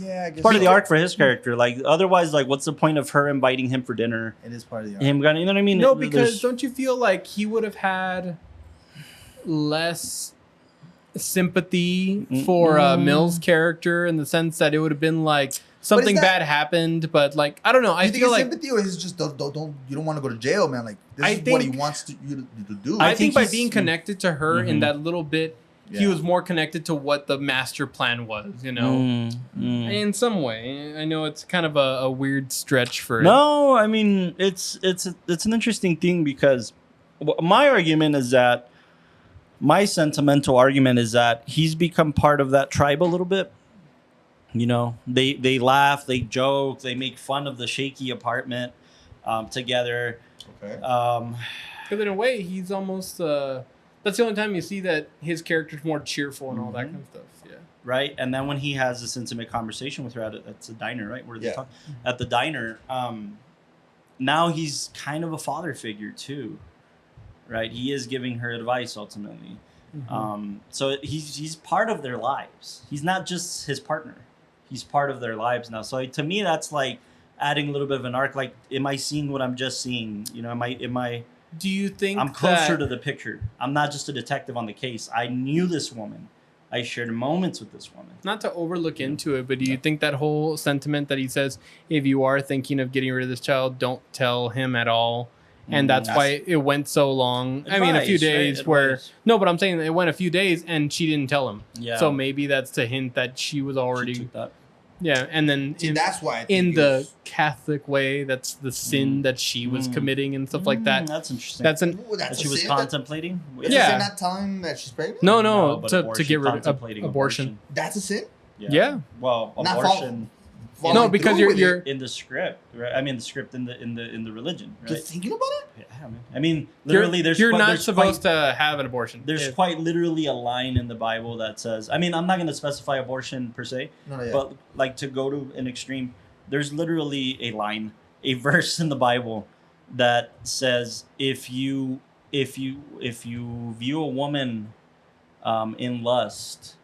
Yeah, I guess part of the so. arc for his character. Like otherwise, like what's the point of her inviting him for dinner? It is part of the arc. Him going, you know what I mean? No, There's- because don't you feel like he would have had less sympathy for Mills' character in the sense that it would have been like, something that- bad happened, but like I don't know. Do I you think feel it's like sympathy, or is it just don't you don't want to go to jail, man? Like this I is what he think- wants you to do. I think by he's- being connected to her in Mhm. that little bit, he Yeah. was more connected to what the master plan was. You know, in some way. I know it's kind of a weird stretch for it. No, I mean it's an interesting thing because my argument is that my sentimental argument is that he's become part of that tribe a little bit. You know, they laugh, they joke, they make fun of the shaky apartment together. Okay. Because in a way, he's almost. That's the only time you see that his character's more cheerful and all that kind of stuff. Yeah. Right, and then when he has this intimate conversation with her at a diner, right, where they Yeah. talk at the diner, now he's kind of a father figure too, right? He is giving her advice ultimately, so he's part of their lives. He's not just his partner; he's part of their lives now. So to me, that's like adding a little bit of an arc. Like, am I seeing what I'm just seeing? You know, am I? Do you think I'm closer that, to the picture. I'm not just a detective on the case. I knew this woman. I shared moments with this woman. not to overlook into it, but do you think that whole sentiment that he says, if you are thinking of getting rid of this child, don't tell him at all? And that's why it went so long. I mean, a few Advice, right? days where... Advice. No, but I'm saying it went a few days and she didn't tell him. Yeah. So maybe that's to hint that she was She already... took that. Yeah, and then See, that's why I think in he the was- Catholic way, that's the sin that she was committing and stuff like that. That's interesting. That's an... Ooh, that's that she a was sin? contemplating. That's Yeah. a sin not telling him that she's pregnant? No, but to abortion, get rid of contemplating abortion. That's a sin? Yeah. Well, Not abortion Following No, because through with you're it. in the script, right? I mean, the script in the religion, right? Just thinking about it? Yeah, I mean, literally, there's you're quite- not there's supposed quite, to have an abortion. There's If- quite literally a line in the Bible that says. I mean, I'm not going to specify abortion per se, No, yeah. but like to go to an extreme, there's literally a line, a verse in the Bible that says if you view a woman in lust,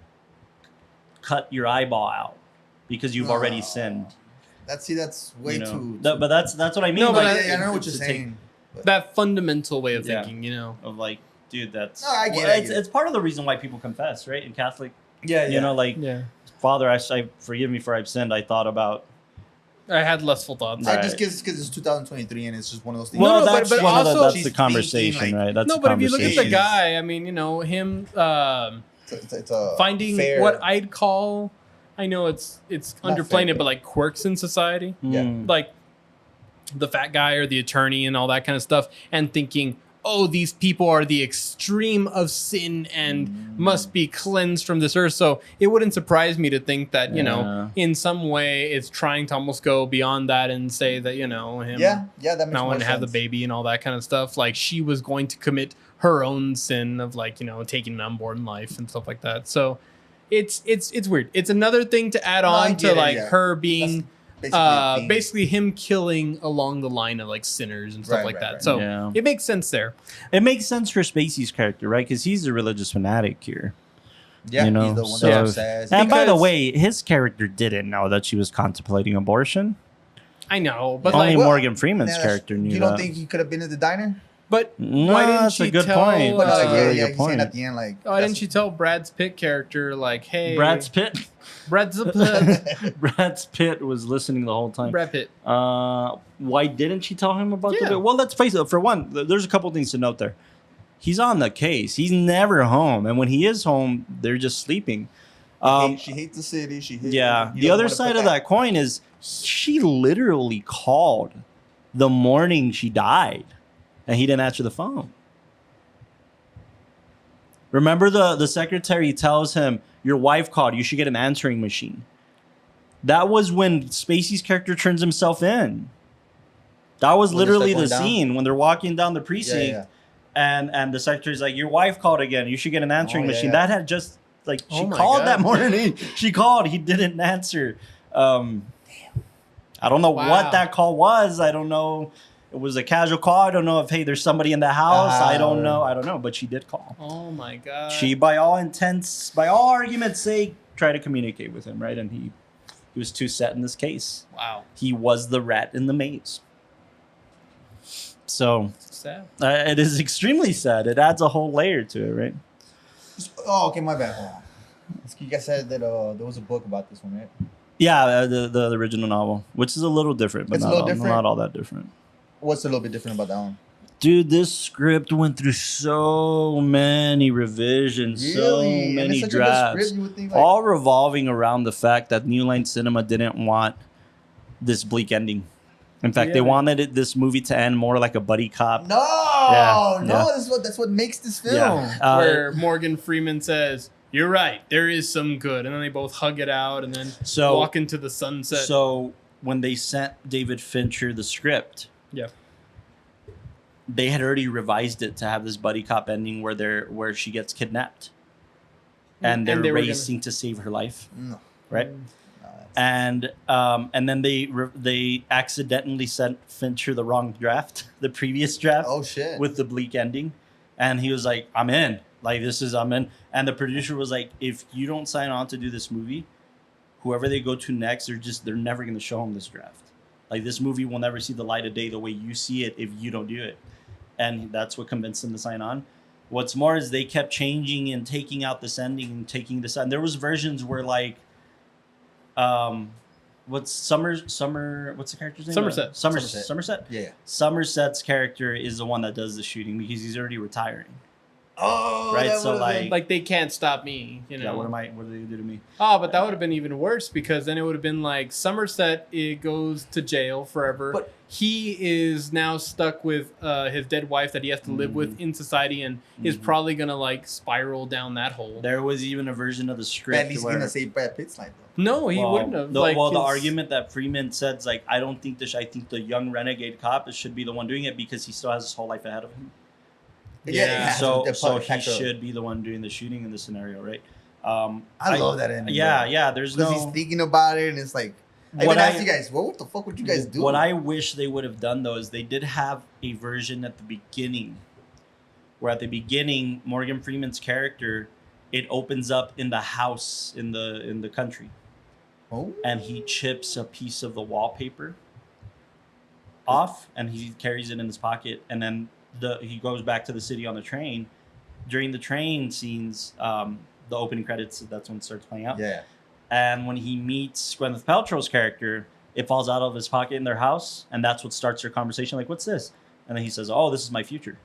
cut your eyeball out because you've already sinned. That's way You know? too. But that's what I mean. No, but like, yeah, I know what to you're take- saying. that fundamental way of Yeah. thinking, you know. Of like, dude, that's No, I get well, it, I get it. it's part of the reason why people confess, right? In Catholic, Yeah, you know, like Yeah. Father, I forgive me for I've sinned. I thought about. I had lustful thoughts. I Right. just because it's 2023 and it's just one of those things. Well, no, that's but one of also- that's She's the thinking, conversation, like- right? That's No, the but if you look at the conversation. guy, I mean, you know, him It's a finding fair, what I'd call, I know it's Not underplaying fair, it, but like quirks in society. Yeah. Like the fat guy or the attorney and all that kind of stuff, and thinking, oh, these people are the extreme of sin and must be cleansed from this earth. So it wouldn't surprise me to think that, you know, in some way it's trying to almost go beyond that and say that, you know, him Yeah, that makes not more wanting to have the sense. baby and all that kind of stuff. Like she was going to commit her own sin of like, you know, taking an unborn life and stuff like that. So it's weird. It's another thing to add No, I on get to it, like yeah. her being Basically, a theme. basically him killing along the line of like sinners and stuff Right, like right, that. right. So Yeah. it makes sense there. It makes sense for Spacey's character, right? Because he's a religious fanatic here. Yeah, you know, he's the one so- that says. And by the Because- way, his character didn't know that she was contemplating abortion. I know, but Only like, Well, Morgan Freeman's Yeah, character knew You don't that. think he could have been at the diner? but No, why didn't that's she a good tell? point. But That's a yeah, really yeah, good he's saying point. at the end like. Why didn't she tell Brad's Pitt character like, hey, Brad's Pitt. Brad's Pitt, Brad's Pitt was listening the whole time. Brad Pitt. Why didn't she tell him about Yeah. the? Well, let's face it. For one, there's a couple things to note there. He's on the case. He's never home, and when he is home, they're just sleeping. She hates the city. She hates. Yeah. you The don't other wanna side put of that coin is she literally called the morning she died, and he didn't answer the phone. Remember the secretary tells him, "Your wife called. You should get an answering machine." That was when Spacey's character turns himself in. That was When they're literally the going down? scene when they're walking down the precinct, Yeah. and the secretary's like, "Your wife called again. You should get an answering Oh, yeah, machine." yeah. That had just like she Oh my called God. that morning. She called. He didn't answer. I don't know Wow. what that call was. I don't know. It was a casual call. I don't know if, hey, there's somebody in the house. I don't know. I don't know. But she did call. Oh my god. She, by all intents, by all arguments' sake, tried to communicate with him, right? And he was too set in this case. Wow. He was the rat in the maze. So Sad. it is extremely sad. It adds a whole layer to it, right? Oh, okay, my bad. Hold on. You guys said that there was a book about this one, right? Yeah, the original novel, which is a little different, but It's a not little all, different? not all that different. What's a little bit different about that one? Dude, this script went through so many revisions, so Really? And many it's such a good drafts, script, you would think, like- all revolving around the fact that New Line Cinema didn't want this bleak ending. In fact, they Really? wanted this movie to end more like a buddy cop. No, Yeah, no, yeah. that's what makes this film. Yeah, Where Morgan Freeman says, "You're right. There is some good," and then they both hug it out, and then So- walk into the sunset. So when they sent David Fincher the script, yeah. they had already revised it to have this buddy cop ending where she gets kidnapped, and they're they were racing to save her life, No, right? no, that's- And then they accidentally sent Fincher the wrong draft, the previous draft, oh shit. with the bleak ending, and he was like, "I'm in. Like I'm in." And the producer was like, "If you don't sign on to do this movie, whoever they go to next, they're never going to show him this draft. Like this movie will never see the light of day the way you see it if you don't do it." And that's what convinced him to sign on. What's more is they kept changing and taking out this ending and taking this out. There was versions where like, what's the character's name? Somerset. Somerset. Yeah. Somerset's character is the one that does the shooting because he's already retiring. Oh, Right, that so, would've like- been- Like they can't stop me, you know. Yeah, what did they do to me? Oh, but that would have been even worse because then it would have been like Somerset it goes to jail forever. But- he is now stuck with his dead wife that he has to live with in society and is probably gonna like spiral down that hole. There was even a version of the But script at least he's where gonna save Brad Pitt's life though. No, he wouldn't have. The, like, well, the his- argument that Freeman said is like, I don't think I think the young renegade cop should be the one doing it because he still has his whole life ahead of him. Yeah. So the he factor. should be the one doing the shooting in this scenario, right? I love that ending. Yeah. There's because no. he's thinking about it and it's like. I What even asked I- you guys, what the fuck would you guys do? What I wish they would have done though is they did have a version at the beginning, where at the beginning Morgan Freeman's character, it opens up in the house in the country, Oh. and he chips a piece of the wallpaper off, and he carries it in his pocket, and then he goes back to the city on the train. During the train scenes, the opening credits, that's when it starts playing out. Yeah. And when he meets Gwyneth Paltrow's character, it falls out of his pocket in their house, and that's what starts their conversation. Like, what's this? And then he says, "Oh, this is my future."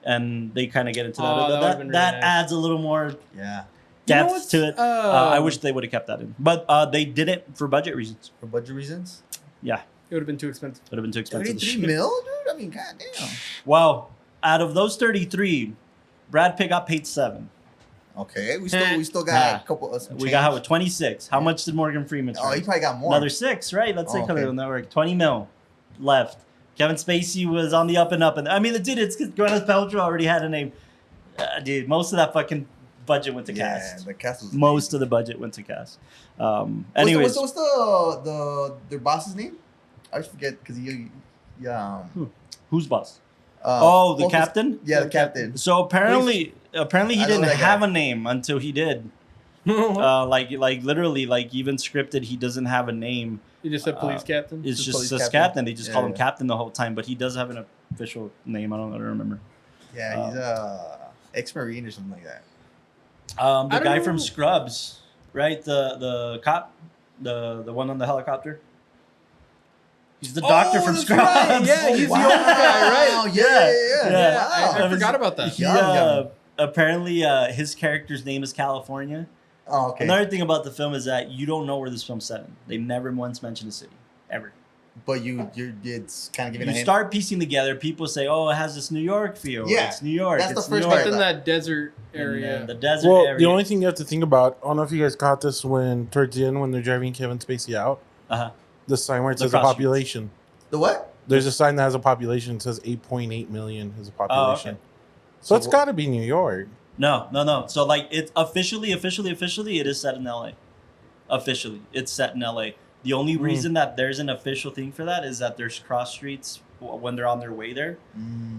And they kind of get into that. Oh, that would've That, been really that nice. adds a little more Yeah. You know depth what's- to it. I wish they would have kept that in, but they did it for budget reasons. For budget reasons. Yeah, it would have been too expensive. would have been too expensive. to 33 shoot. mil, dude? I mean, goddamn. Well, out of those 33, Brad Pitt got paid 7. Okay, we still got a couple of We got with 26. How much did Morgan Freeman Oh, he charge? probably got more. Another 6, right? Let's say Oh, Color okay. Network, 20 mil left. Kevin Spacey was on the up and up, and I mean, dude, it's because Gwyneth Paltrow already had a name. Dude, most of that fucking budget went to Yeah, cast. the cast was Most of the budget went to cast. Anyways, what's the their boss's name? I always forget because whose boss? The Focus- captain. Yeah, the captain. So apparently he I know didn't that have guy. a name until he did. Like literally, like even scripted, he doesn't have a name. You just said police captain. It's Just just police says captain. captain. They just call Yeah, him yeah. captain the whole time, but he does have an official name. I don't remember. Yeah, he's ex-marine or something like that. The I don't guy know. from Scrubs, right? The cop, the one on the helicopter. He's the doctor from that's Scrubs. right. Yeah, he's the older guy, right? Oh, yeah. Yeah. I Wow. forgot about that. He, Young. apparently, his character's name is California. Oh, okay. Another thing about the film is that you don't know where this film's set in. They never once mention a city, ever. But it's kind of giving You a hint. start piecing together. People say, "Oh, it has this New York feel. Yeah. It's New York. That's the it's first New part York." But then that desert And area. then the desert Well, area. the only thing you have to think about, I don't know if you guys caught this when towards the end when they're driving Kevin Spacey out, uh-huh. the sign where it The says a cross population. The what? There's a sign that has a population. It says 8.8 million is a population. okay. So it's got to be New York. No. So like it's officially, it is set in LA. Officially, it's set in LA. The only reason that there's an official thing for that is that there's cross streets when they're on their way there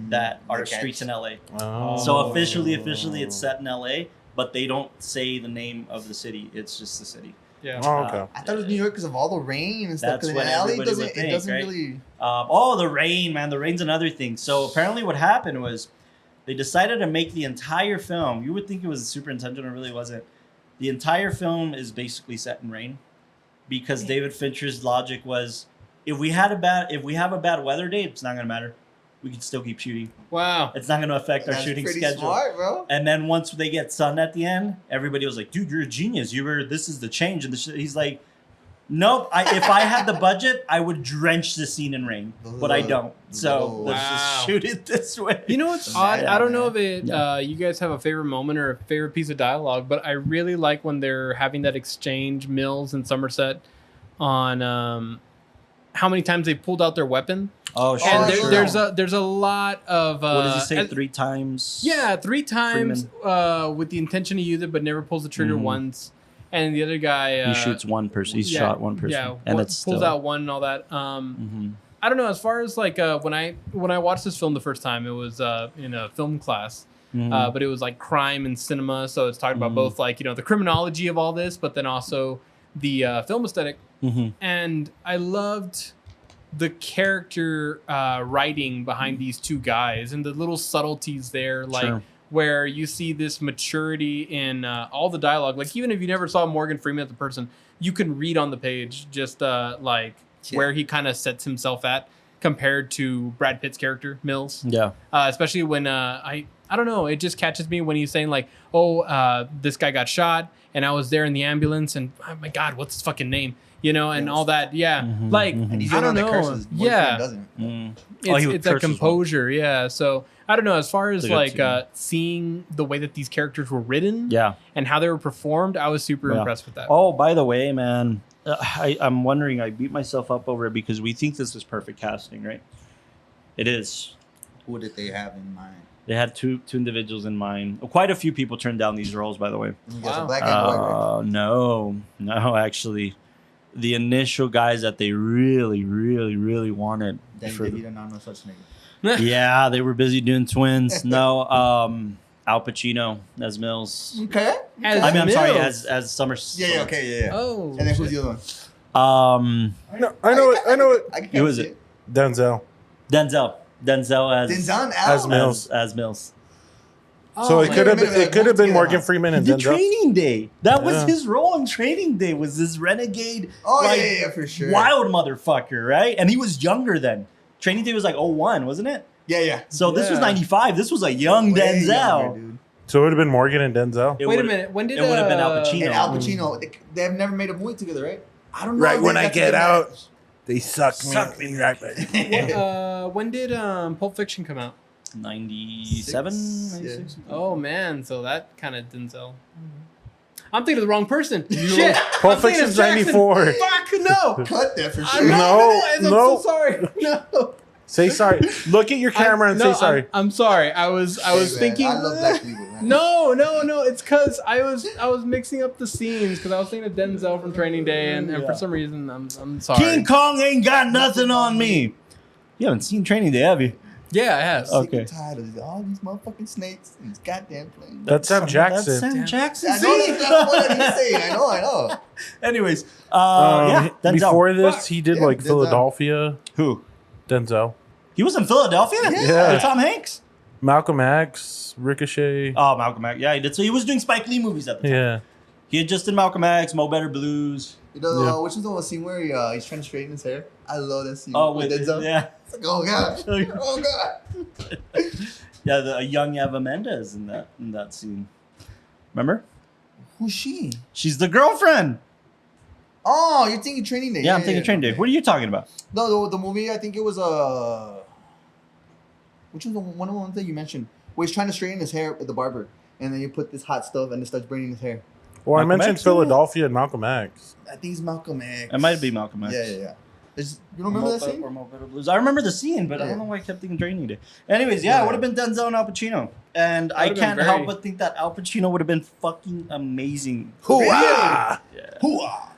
that are Okay. streets in LA. Oh. So officially, it's set in LA, but they don't say the name of the city. It's just the city. Yeah. Oh, okay. I thought it was New York because of all the rain and stuff. That's Because in what LA, everybody would it think, doesn't right? really. The rain, man. The rain's another thing. So apparently what happened was they decided to make the entire film. You would think it was super intentional. It really wasn't. The entire film is basically set in rain. because David Fincher's logic was, if we have a bad weather day, it's not gonna matter. We can still keep shooting. Wow. It's not gonna affect our That's shooting pretty schedule. smart, bro. And then once they get sun at the end, everybody was like, "Dude, you're a genius. This is the change." And he's like, "Nope. If I had the budget, I would drench the scene in rain, but I don't. So let's just shoot it this way." You know what's odd? I don't know if you guys have a favorite moment or a favorite piece of dialogue, but I really like when they're having that exchange, Mills and Somerset, on how many times they pulled out their weapon. Oh, sure. And sure. there's a lot of What does he say? 3 times. Yeah, 3 times with the intention to use it, but never pulls the trigger once. And the other guy He shoots one person. He's shot one person. Yeah, and pulls still out one and all that. I don't know. As far as like when I watched this film the first time, it was in a film class, but it was like crime and cinema. So it's talking about both like the criminology of all this, but then also the film aesthetic. And I loved the character writing behind these two guys and the little subtleties there, like where you see this maturity in all the dialogue. Like even if you never saw Morgan Freeman as a person, you can read on the page just where he kind of sets himself at compared to Brad Pitt's character Mills. Yeah. Especially when I don't know, it just catches me when he's saying like, this guy got shot and I was there in the ambulance and oh my God, what's his fucking name? And all that. Yeah. Like, And he's I the don't one that know. curses. Yeah. Doesn't. It's a composure. Yeah. So I don't know. As far as like seeing the way that these characters were written and how they were performed, I was super impressed with that. Oh, by the way, man, I'm wondering, I beat myself up over it because we think this is perfect casting, right? It is. Who did they have in mind? They had two individuals in mind. Quite a few people turned down these roles, by the way. You got some black and white, right? No, actually. The initial guys that they really, really, really wanted. Then for they don't know such nigga. yeah, they were busy doing twins. No, Al Pacino as Mills. Okay. I'm sorry, Mills. as Summers. Yeah. Okay. Yeah. Oh. And then who's the other one? No, I know it. I can Who is see it? Denzel. Denzel as Denzel and Al? As Mills. as Mills. So it could have been together, Morgan huh? Freeman and The Denzel. Training Day. That was Yeah. his role in Training Day. Was this renegade? Oh, like, yeah, for sure. Wild motherfucker, right? And he was younger then. Training Day was like 01, wasn't it? Yeah. So this was Yeah. 95. This was a young Way Denzel. younger, dude. So it would have been Morgan and Denzel. It Wait a would've- minute. When did it would have been Al Pacino. And Al Pacino, they have never made a movie together, right? I don't know. Right if when they I got get together. out, they suck me right back. When did Pulp Fiction come out? 97? Six, 96? Oh man, so that kind of Denzel. I'm thinking of the wrong person. Shit. Pulp I'm thinking of Fiction's Jackson. 94. Fuck no. Cut that for I'm sure. I'm No. so sorry. No. Say sorry. Look at your camera and say sorry. I'm sorry. I was Hey, man, thinking. I love black people, man. No. It's because I was mixing up the scenes because I was thinking of Denzel from Training Day, and for some reason I'm sorry. King Kong ain't got nothing on me. You haven't seen Training Day, have you? Yeah, I have. Okay. I'm tired of all these motherfucking snakes and these goddamn planes. That's Sam Jackson. That's Sam Jackson. I know that's not what he's saying. I know. Anyways, yeah. Denzel. Before this, Fuck. he did Yeah, like Denzel. Philadelphia. Who? Denzel. He was in Philadelphia? Yeah. With Tom Hanks? Malcolm X. Ricochet. Oh, Malcolm X. Yeah, he did. So he was doing Spike Lee movies at the time. Yeah. He had just did Malcolm X, Mo Better Blues. You know, Yeah. which is the one scene where he's trying to straighten his hair? I love that scene. Oh, with with Denzel. yeah. It's like, oh god, oh god. Yeah, the young Eva Mendes in that scene. Remember? Who's she? She's the girlfriend. Oh, you're thinking Training Day. Yeah, I'm thinking Training Day. What are you talking about? No, the movie. I think it was which was one of the ones that you mentioned? Where he's trying to straighten his hair at the barber, and then you put this hot stuff, and it starts burning his hair. Well, I Malcolm mentioned X? Philadelphia and Malcolm X. I think it's Malcolm X. It might be Malcolm X. Yeah. You don't remember that scene? Or Mo Better Blues. I remember the scene, but I don't know why I kept thinking Training Day. Anyways, yeah, Yeah. it would have been Denzel and Al Pacino. And I would've can't been help very- but think that Al Pacino would have been fucking amazing. Hoo-ah! Hooah!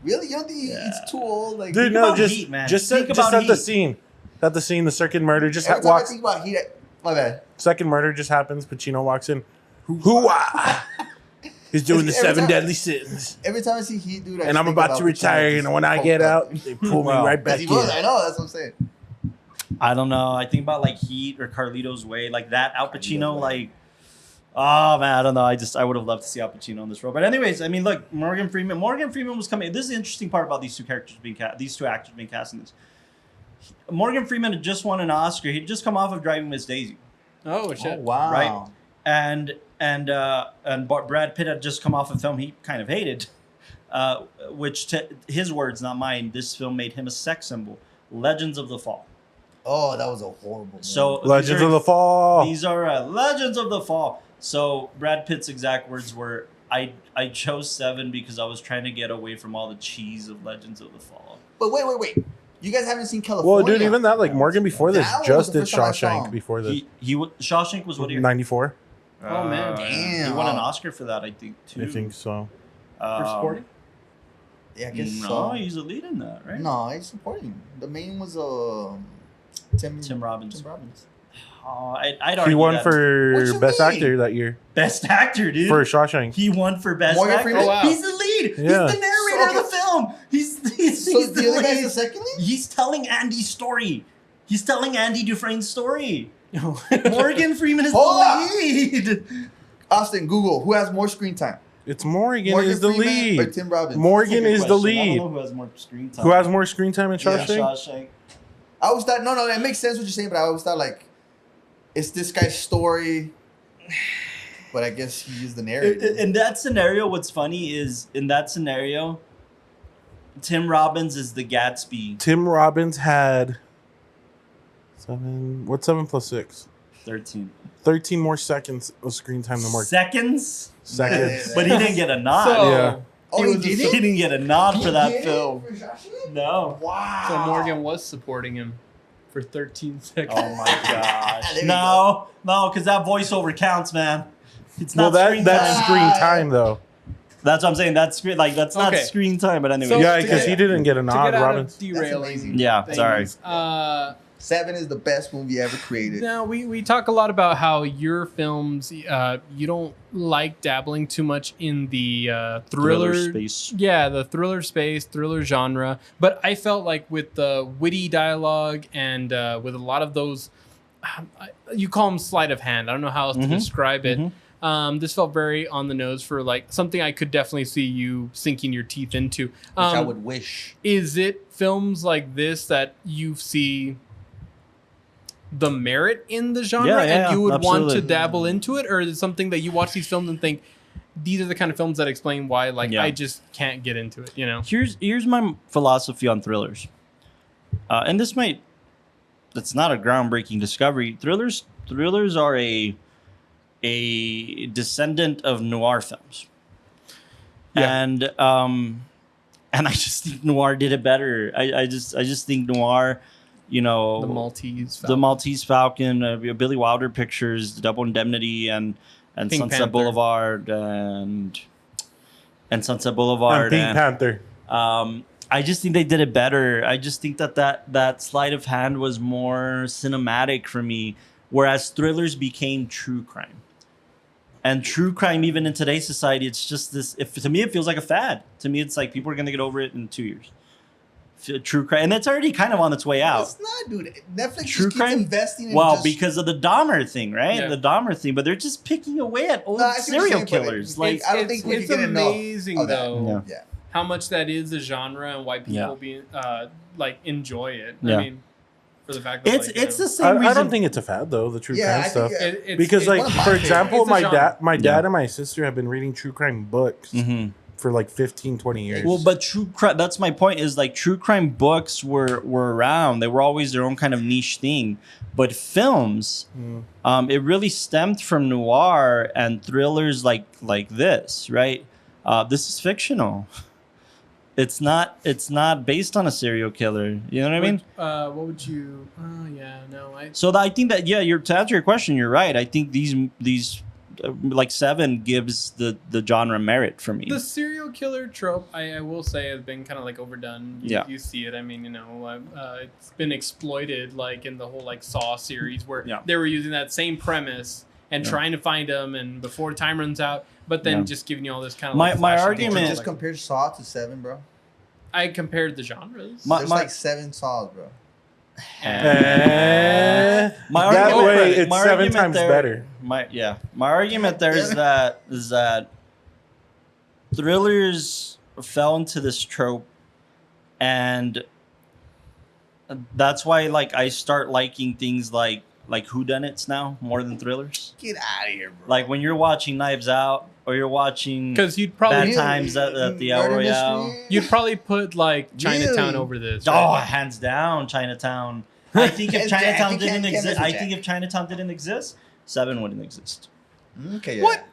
Really? You don't think it's too old? Like, Dude, Think no, about just Heat, man. just Think set, about just set the Heat. scene. Set the scene. The second murder just every time I walks. think about Heat, my bad. Second murder just happens. Pacino walks in. Hoo-ah! He's doing the Every seven time- deadly sins. Every time I see Heat, dude, I And I'm think about to Pacino retire. just And when I fucked get up. out, they pull me Wow. right 'Cause back he was, I in. know, that's what I'm saying. I don't know. I think about like Heat or Carlito's Way, like that Al Pacino, like Oh man, I don't know. I would have loved to see Al Pacino in this role. But anyways, I mean, look, Morgan Freeman was coming. This is the interesting part about these two actors being cast in this. Morgan Freeman had just won an Oscar. He'd just come off of Driving Miss Daisy. Oh shit! Oh, wow. Right. And Brad Pitt had just come off a film he kind of hated, which to his words, not mine. This film made him a sex symbol. Legends of the Fall. Oh, that was a horrible movie. So Legends of the Fall. These are Legends of the Fall. So Brad Pitt's exact words were, "I chose 7 because I was trying to get away from all the cheese of Legends of the Fall." But wait. You guys haven't seen California. Well, dude, even that, like Morgan before this That was just the did first time I saw Shawshank him. before this. Shawshank was what year? 94, Oh, man. Damn. He won an Oscar for that, I think, too. I think so. For supporting. Yeah, I guess No, so. he's a lead in that, right? No, he's supporting. The main was Tim Robbins. Tim Robbins. Oh, I'd He argue won that. What for you Best mean? Actor that year Best Actor, dude. for Shawshank. He won for Best Morgan Actor. Freeman? Oh, wow. He's the lead. Yeah. He's the narrator So, of the film. He's So the the other guy's lead. the second lead? He's telling Andy's story. He's telling Andy Dufresne's story. Morgan Freeman is Hold the up. lead. Austin, Google. Who has more screen time? It's Morgan, Morgan is the Freeman or lead. Tim Robbins? Morgan That's a is good the question. I lead. don't know who has more screen time. Who has more screen time in Yeah. Shawshank? Shawshank. I always thought, no, that makes sense what you're saying, but I always thought, like, it's this guy's story, but I guess he used the narrative. In that scenario, what's funny is in that scenario, Tim Robbins is the Gatsby. Tim Robbins had 7. What's 7 plus 6? 13 13 more seconds of screen time than Morgan. seconds, Seconds. but he didn't get a nod. So, Yeah. Oh, he did He it? didn't get a nod for that He did it film. for Shawshank? No. Wow. so Morgan was supporting him for 13 seconds. Oh my gosh. There you No, because that voiceover counts, man. It's Well, not screen that's time. screen time though. That's what I'm saying. That's screen. Like that's not Okay. screen time. But anyway. So- Yeah, to because get- he didn't get a To nod, get out Robbins. of derailing. amazing. Yeah, things, sorry. 7 is the best movie ever created. Now we talk a lot about how your films you don't like dabbling too much in the thriller space. Yeah, the thriller space, thriller genre. But I felt like with the witty dialogue and with a lot of those, you call them sleight of hand. I don't know how else to describe it. This felt very on the nose for like something I could definitely see you sinking your teeth into. Which I would wish. Is it films like this that you see the merit in the genre Yeah, and you would want absolutely. to dabble into it, or is it something that you watch these films and think these are the kind of films that explain why I just can't get into it, you know? Here's my philosophy on thrillers, and it's not a groundbreaking discovery. Thrillers are a descendant of noir films, and I just think noir did it better. I just think noir, you know, The Maltese the Falcon. Maltese Falcon, Billy Wilder Pictures, Double Indemnity, and Pink Sunset Panther. Boulevard, and Sunset Boulevard, And Pink Panther. I just think they did it better. I just think that sleight of hand was more cinematic for me, whereas thrillers became true crime. And true crime, even in today's society, it's just this. To me, it feels like a fad. To me, it's like people are going to get over it in 2 years. True crime, and it's already kind of on its way out. It's not, dude. Netflix True just keeps crime? investing in Well, just... because of the Dahmer thing, right? Yeah. The Dahmer thing, but they're just picking away at old No, I see what you're serial saying, but killers. it- Like, I don't think we it's can get enough amazing of that. though Yeah. Yeah. how much that is a genre and why people Yeah. enjoy it. Yeah. I mean, for the fact that it's like, you it's know, the same I reason. don't think it's a fad though, the true Yeah, crime I stuff. think it's- Because it's like one of my for favorites. example, It's a my genre. dad and my sister have been reading true crime books Mhm. for like 15, 20 years. Well, but true crime, that's my point, is like true crime books were around. They were always their own kind of niche thing. But films, it really stemmed from noir and thrillers like this, right? This is fictional. It's not based on a serial killer. You know what I mean? what would you? Oh yeah, no, So I think that to answer your question, you're right. I think these like 7 gives the genre merit for me. The serial killer trope, I will say, has been kind of like overdone. You see it. I mean, you know, it's been exploited, like in the whole like Saw series, where they were using that same premise and trying to find them, and before time runs out, but then just giving you all this kind of My flash argument- You detail, just like, compare Saw to 7, bro. I compared the genres. My- There's like 7 Saws, bro. My that argument- way, it's my 7 argument times there- better. My argument there is that thrillers fell into this trope, and that's why like I start liking things like whodunits now more than thrillers. Get out of here, bro. Like when you're watching Knives Out or you're watching Because you'd Bad probably Times at the El Murder Royale. mystery? you'd probably put like Chinatown Really? over this. Oh, right? hands down, Chinatown. I think if It's Jack. Chinatown You can't- didn't you can't exist, mess with I think Jack. if Chinatown didn't exist, Seven wouldn't exist. Okay. Yeah. What?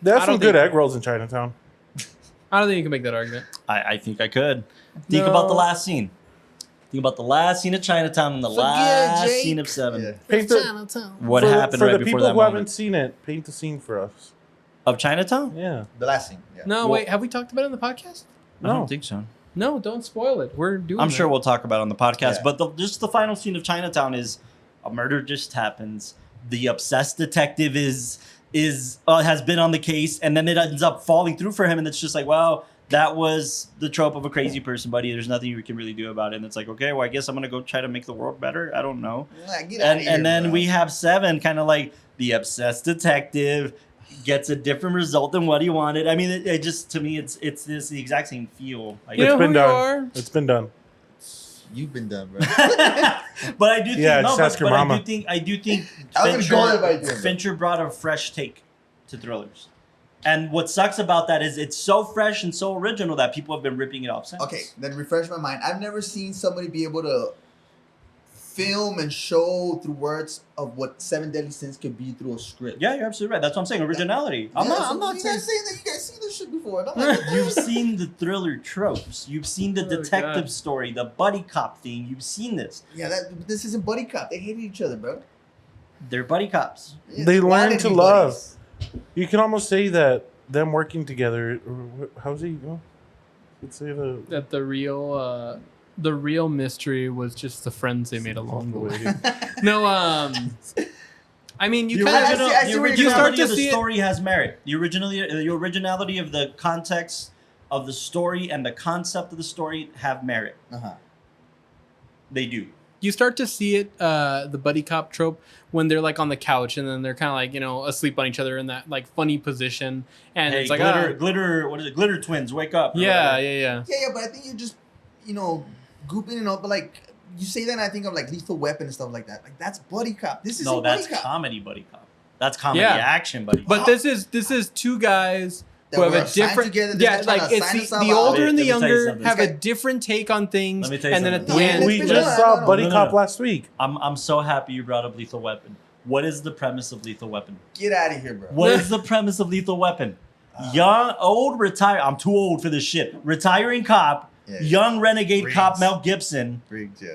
They have I some don't good think- egg rolls in Chinatown. I don't think you can make that argument. I think I could. Think No. about the last scene. Think about the last scene of Chinatown and the Forget last Jake. scene of Seven. Yeah. Paint the, What for happened for right the before people that who haven't moment? seen it? Paint the scene for us. Of Chinatown? Yeah. The last scene. Yeah. No, Well- wait. Have we talked about it in the podcast? I No. don't think so. No, don't spoil it. We're doing. I'm that. sure we'll talk about it on the podcast. Yeah. But just the final scene of Chinatown is a murder just happens. The obsessed detective is has been on the case, and then it ends up falling through for him, and it's just like, well, that was the trope of a crazy person, buddy. There's nothing you can really do about it. And it's like, okay, well, I guess I'm gonna go try to make the world better. I don't know. Nah, get out of here, And then bro. we have Seven, kind of like the obsessed detective gets a different result than what he wanted. I mean, it just, to me, it's this the exact same feel. Like, You know It's been who you done. are? It's been done. You've been done, bro. but I do think Yeah, no, just ask your but mama. I do think I was gonna go there by then, bro. Fincher brought a fresh take to thrillers. And what sucks about that is it's so fresh and so original that people have been ripping it off since. Okay, then refresh my mind. I've never seen somebody be able to film and show through words of what Seven Deadly Sins could be through a script. Yeah, you're absolutely right. That's what I'm saying. Originality. I'm Yeah, not so saying you guys saying that you guys seen this shit before. And I'm like, what the you've hell? seen the thriller tropes. You've seen the Oh, detective God. story, the buddy cop thing. You've seen this. Yeah, this isn't buddy cop. They hated each other, bro. They're buddy cops. Yeah, They learn wanted to be love. buddies. You can almost say that them working together. How's he? Oh, let's say the. That the real mystery was just the friends they made along the way. No, I mean, you The kind I of see- I see the where you're you going. start originality to of the see it. story has merit. The originality of the context of the story and the concept of the story have merit. Uh-huh. They do. You start to see it, the buddy cop trope, when they're like on the couch and then they're kind of like, asleep on each other in that like funny position, and Hey, it's like glitter. What is it? Glitter twins. Wake up. or yeah, whatever. yeah. Yeah, but I think you're just, gooping and all. But like, you say that, and I think of like Lethal Weapon and stuff like that. Like that's buddy cop. This is No, buddy that's cop. comedy buddy cop. That's comedy Yeah. action buddy. But cop. this is two guys That who have were a assigned different together, this yeah, guy's trying like to it's assign the himself out. older and the Let me tell you younger something. have This a guy- different take on things, Let me tell you and then at the something. end, We It's just been saw done. Buddy No, no, Cop no. last week. I'm so happy you brought up Lethal Weapon. What is the premise of Lethal Weapon? Get out of here, bro. What is the premise of Lethal Weapon? Young, old, retired. I'm too old for this shit. Retiring cop, Yeah. young renegade Briggs. cop Mel Gibson. Briggs, yeah.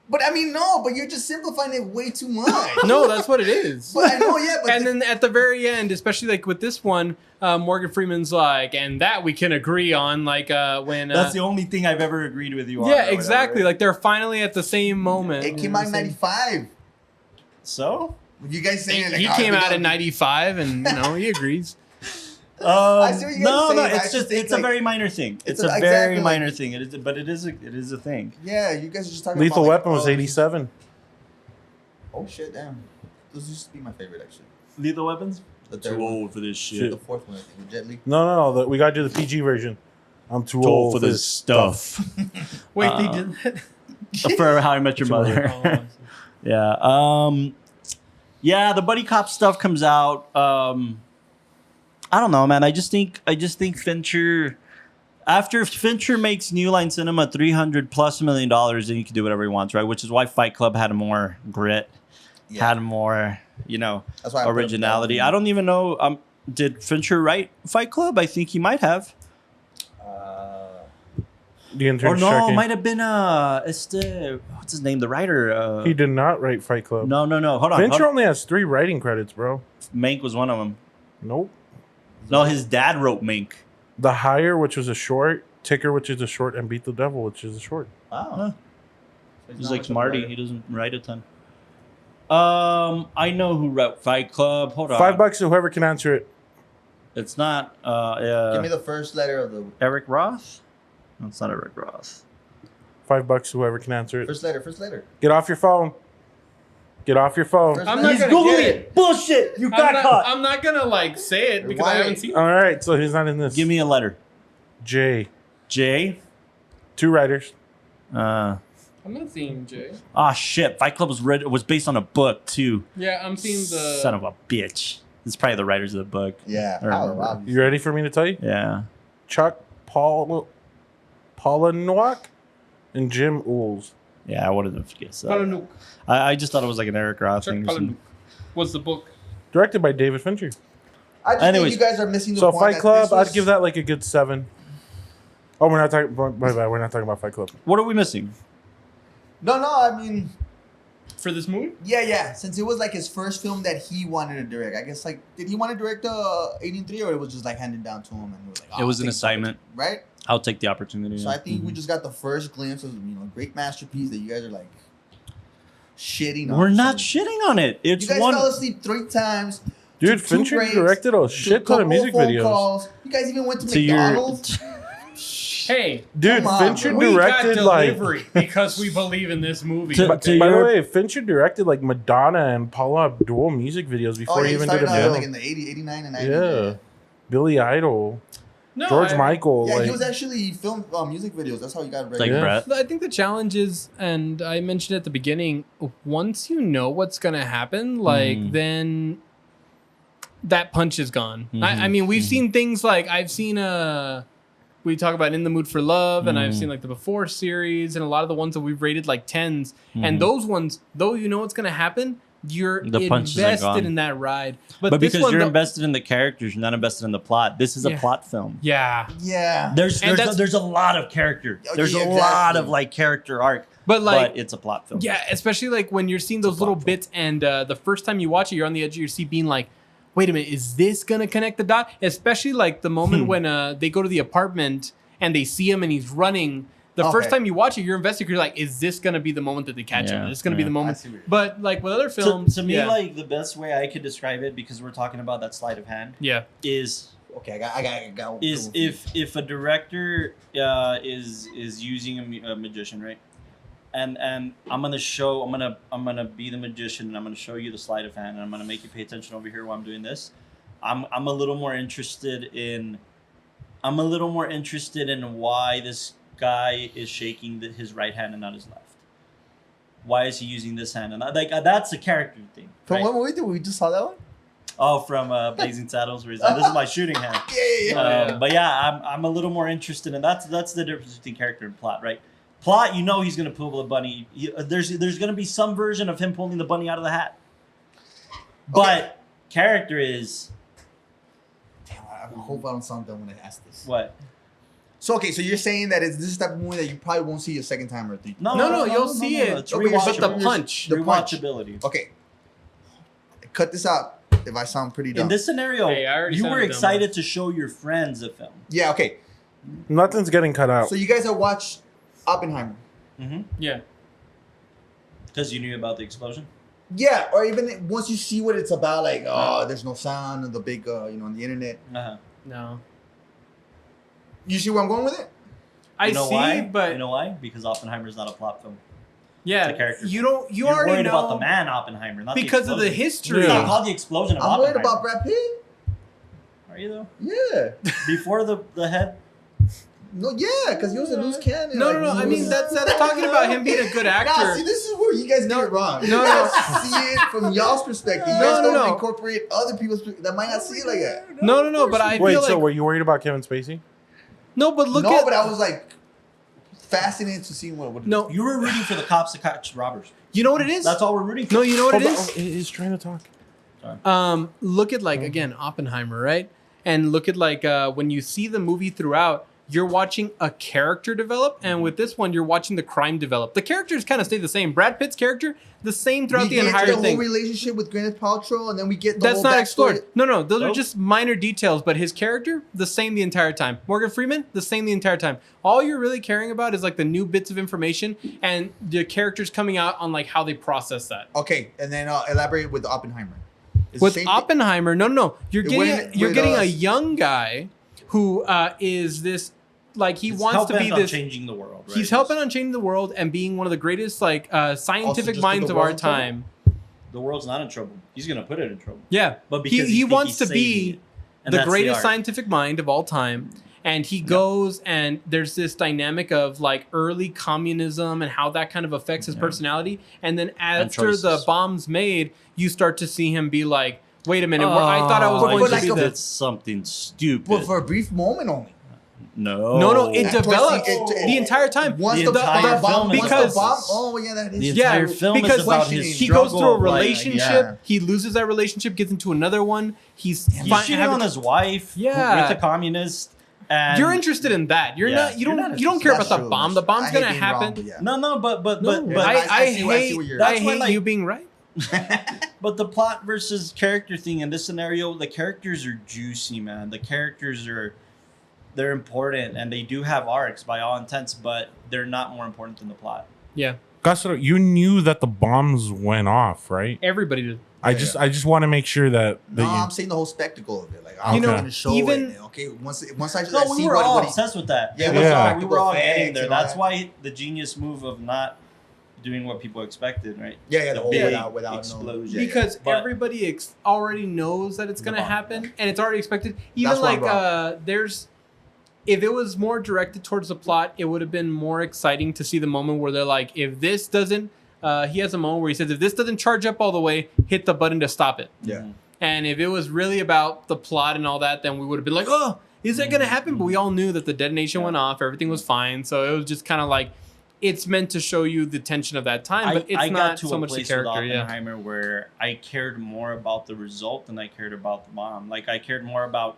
But I mean, no. But you're just simplifying it way too much. no, that's what it is. But I know, yeah. But And then at the very end, especially like with this one, Morgan Freeman's like, and that we can agree on, like when That's the only thing I've ever agreed with you on. yeah, or exactly. whatever. Like they're finally at the same moment. it came out in '95. So? You guys saying it like, He oh, came we out gotta in be- '95, and he agrees. see what you guys no, say, but I it's just just think, it's a like, very minor thing. It's a exactly very like- minor thing. It is, but it is a thing. Yeah, you guys are just talking Lethal about. Weapon was 87. Oh shit, damn. Those used to be my favorite actually. Lethal Weapons? The third one. for this Shit. The fourth one, I think, with Jet Li. No. We gotta do the PG version. I'm too old for this stuff. Wait, Uh, they did that? For How I Met Your Mother. Oh, Yeah. Yeah, the buddy cop stuff comes out. I don't know, man. I just think Fincher, after Fincher makes New Line Cinema $300+ million, then he can do whatever he wants, right? Which is why Fight Club had more grit, had more, That's why I put up originality. that one. I don't even know. Did Fincher write Fight Club? I think he might have. The intern Or no, checking. it might have been what's his name? The writer. He did not write Fight Club. No. Hold on. Fincher only has 3 writing credits, bro. Mank was one of them. Nope. No, his dad wrote Mank. The Hire, which was a short. Ticker, which is a short. And Beat the Devil, which is a short. Wow. He's like Marty. He doesn't write a ton. I know who wrote Fight Club. Hold on. $5 to whoever can answer it. It's not. Give me the first letter of the Eric Roth. No, it's not Eric Roth. $5 to whoever can answer it. first letter. Get off your phone. Get off your phone. First I'm man. not He's gonna Googling get it. Bullshit. You got caught. I'm not gonna like say it because I Why? haven't seen it. All right, so he's not in this. Give me a letter. J. J. 2 writers. I'm not seeing Jay. Ah, shit. Fight Club was based on a book too. Yeah, I'm seeing the Son of a bitch. It's probably the writers of the book. Yeah. I remember. obviously. You ready for me to tell you? Yeah. Chuck Palahniuk and Jim Ools. Yeah, I wanted to guess that. Palahniuk. I just thought it was like an Eric Roth Chuck thing. Or Palahniuk. something. What's the book? Directed by David Fincher. I just Anyways. think you guys are missing the So point. Fight that Club, this was- I'd give that like a good 7. Oh, we're not talking. My bad. We're not talking about Fight Club. What are we missing? No, I mean, For this movie? yeah. Since it was like his first film that he wanted to direct, I guess like, did he want to direct 83 or it was just like handed down to him and he was like, It was an take assignment. right? I'll take the opportunity. So yeah. I think we just got the first glimpse of a great masterpiece that you guys are like shitting on. We're not So- shitting on it. It's You guys one. fell asleep 3 times. Dude, took 2 Fincher breaks, directed a took shit ton of couple music phone videos. calls. You guys even went to So you're. McDonald's. Hey, Dude, Come on, Fincher bro. we got directed like. delivery because we believe in this movie. To- By to the your- way, Fincher directed like Madonna and Paula Abdul music videos before he he even did started a out film. like in the 80, 89 and 90. Yeah. Billy Idol, No, George I- Michael. Yeah, like, he was actually filmed music videos. That's how he got ready. Like Yeah. Brett. I think the challenge is, and I mentioned at the beginning, once you know what's gonna happen, like then that punch is gone. I mean, we've seen things like I've seen we talk about In the Mood for Love, and I've seen like the Before series, and a lot of the ones that we've rated like 10s, and those ones, though you know what's gonna happen, you're The punches are invested gone. in that ride. But this because one, you're though- invested in the characters, you're not invested in the plot. This is a Yeah. plot film. yeah, Yeah. There's And that's- there's a lot of character. Okay, There's a exactly. lot of like character arc. but like. But it's a plot film. Yeah, especially like when you're seeing those little bits, and the first time you watch it, you're on the edge of your seat, being like, "Wait a minute, is this gonna connect the dot?" Especially like the moment when they go to the apartment and they see him and he's running. The first Okay. time you watch it, you're invested. You're like, "Is this gonna be the moment that they catch him? Yeah, Is this gonna be yeah. the I moment?" see what you're- But like with other To, films, to me, yeah, like the best way I could describe it, because we're talking about that sleight of hand, yeah, is Okay, I got if a director is using a magician, right? And I'm gonna be the magician, and I'm gonna show you the sleight of hand, and I'm gonna make you pay attention over here while I'm doing this. I'm a little more interested in why this guy is shaking his right hand and not his left. Why is he using this hand? And that's a character thing. From right? what movie did we just saw that one? Oh, from Blazing Saddles, where he's like, "This is my shooting hand." Yeah. Yeah. But yeah, I'm a little more interested in that's the difference between character and plot, right? Plot, you know, he's gonna pull the bunny. There's gonna be some version of him pulling the bunny out of the hat. But character is Damn, I hope I don't sound dumb when I ask this. what? So okay, so you're saying that this is the type of movie that you probably won't see a second time or 3 times. No, you'll see it. It's Okay, but the rewatchable. punch. The punch. Rewatchability. Okay. Cut this out if I sound pretty dumb. In this scenario, Hey, I already you were sounded dumb. excited to show your friends a film. Yeah, okay. nothing's getting cut out. So you guys have watched Oppenheimer. yeah. Because you knew about the explosion. Yeah, or even once you see what it's about, like, oh, there's no sound and the big, on the internet. Uh-huh. No, You see where I'm going with it? I You know see, why? but You know why? Because Oppenheimer's not a plot film. yeah, It's a character. you don't. You You're already worried know about the man Oppenheimer, not because the of the explosion. history. It's Yeah. not called the explosion of I'm worried Oppenheimer. about Brad Pitt. Are you though? Yeah. Before the head. No, yeah, because he was a loose cannon. No, like, no, no. he I mean, was- that's talking about him being a good Nah, actor. see, this is where you guys get it wrong. no, You no. guys see it from y'all's perspective. You No, guys no, don't no. incorporate other people's that might not see it like that. No. But I Wait, feel so like were you worried about Kevin Spacey? no. But look no, at but I was like fascinated to see what no. You were rooting for the cops to catch robbers. You know what it is? That's all we're rooting for. No, you know what it Hold is? on, he's trying to talk. Look at like again Oppenheimer, right? And look at like when you see the movie throughout, you're watching a character develop, and with this one, you're watching the crime develop. The characters kind of stay the same. Brad Pitt's character, the same throughout we the get entire to the thing. whole relationship with Gwyneth Paltrow, and then we get the That's whole not backstory. explored. No, those are Nope. just minor details. But his character, the same the entire time. Morgan Freeman, the same the entire time. All you're really caring about is like the new bits of information and the characters coming out on like how they process that. Okay, and then elaborate with Oppenheimer. It's With the same thing. Oppenheimer, no, you're It getting wouldn't- you're with getting us. a young guy who is this like he He's wants to be hell-bent on this. changing the world. Right? He's helping on changing the world and being one of the greatest like Also scientific just 'cause minds the of our world's in trouble? time. the world's not in trouble. He's gonna put it in trouble. Yeah, But because he thinks wants he's to be saving it. And the that's greatest art. scientific mind of all time. And he goes and there's this dynamic of like early communism and how that kind of affects his personality. And then after the choices. bomb's made, you start to see him be like, wait a minute, I thought I was But going to like be a- the... That's something stupid. But for a brief moment only. No, it Towards develops the- the entire time. Once The the entire bomb, film once because- the bomb. Oh yeah, that is. The Yeah, entire film because is about his he goes through a struggle of, like, relationship, yeah. he loses that relationship, gets into another one. He's He's cheating on his wife Yeah. with a communist. And You're interested in that. You're Yeah, not. You you're don't. not You don't care about That's the true. bomb. The bomb's I hate gonna being wrong, happen. but yeah. No, but No, Yeah, I I see hate. what you're- I That's why, hate like- you being right. But the plot versus character thing in this scenario, the characters are juicy, man. The characters they're important and they do have arcs by all intents, but they're not more important than the plot. Yeah, Castro, you knew that the bombs went off, right? everybody did. I just want to make sure that No, you, I'm saying the whole spectacle of it. Like I'm You know, going to show even- it. Okay, once I No, we see were all what he, obsessed with that. Yeah, It was yeah. all- we were all Effects getting there. and all That's that. why the genius move of not doing what people expected, right? yeah, the whole big without no explosion. yeah, Because But- everybody already knows that it's The gonna bomb, happen, and it's already expected. Even That's why I'm like there's. If it was more directed towards the plot, it would have been more exciting to see the moment where they're like, if this doesn't, he has a moment where he says, if this doesn't charge up all the way, hit the button to stop it. yeah. And if it was really about the plot and all that, then we would have been like, oh, is that going to happen? But we all knew that the detonation went off. Everything was fine. So it was just kind of like, it's meant to show you the tension of that time, but it's I not got to so a much the place character. with Yeah. Oppenheimer where I cared more about the result than I cared about the bomb. Like I cared more about,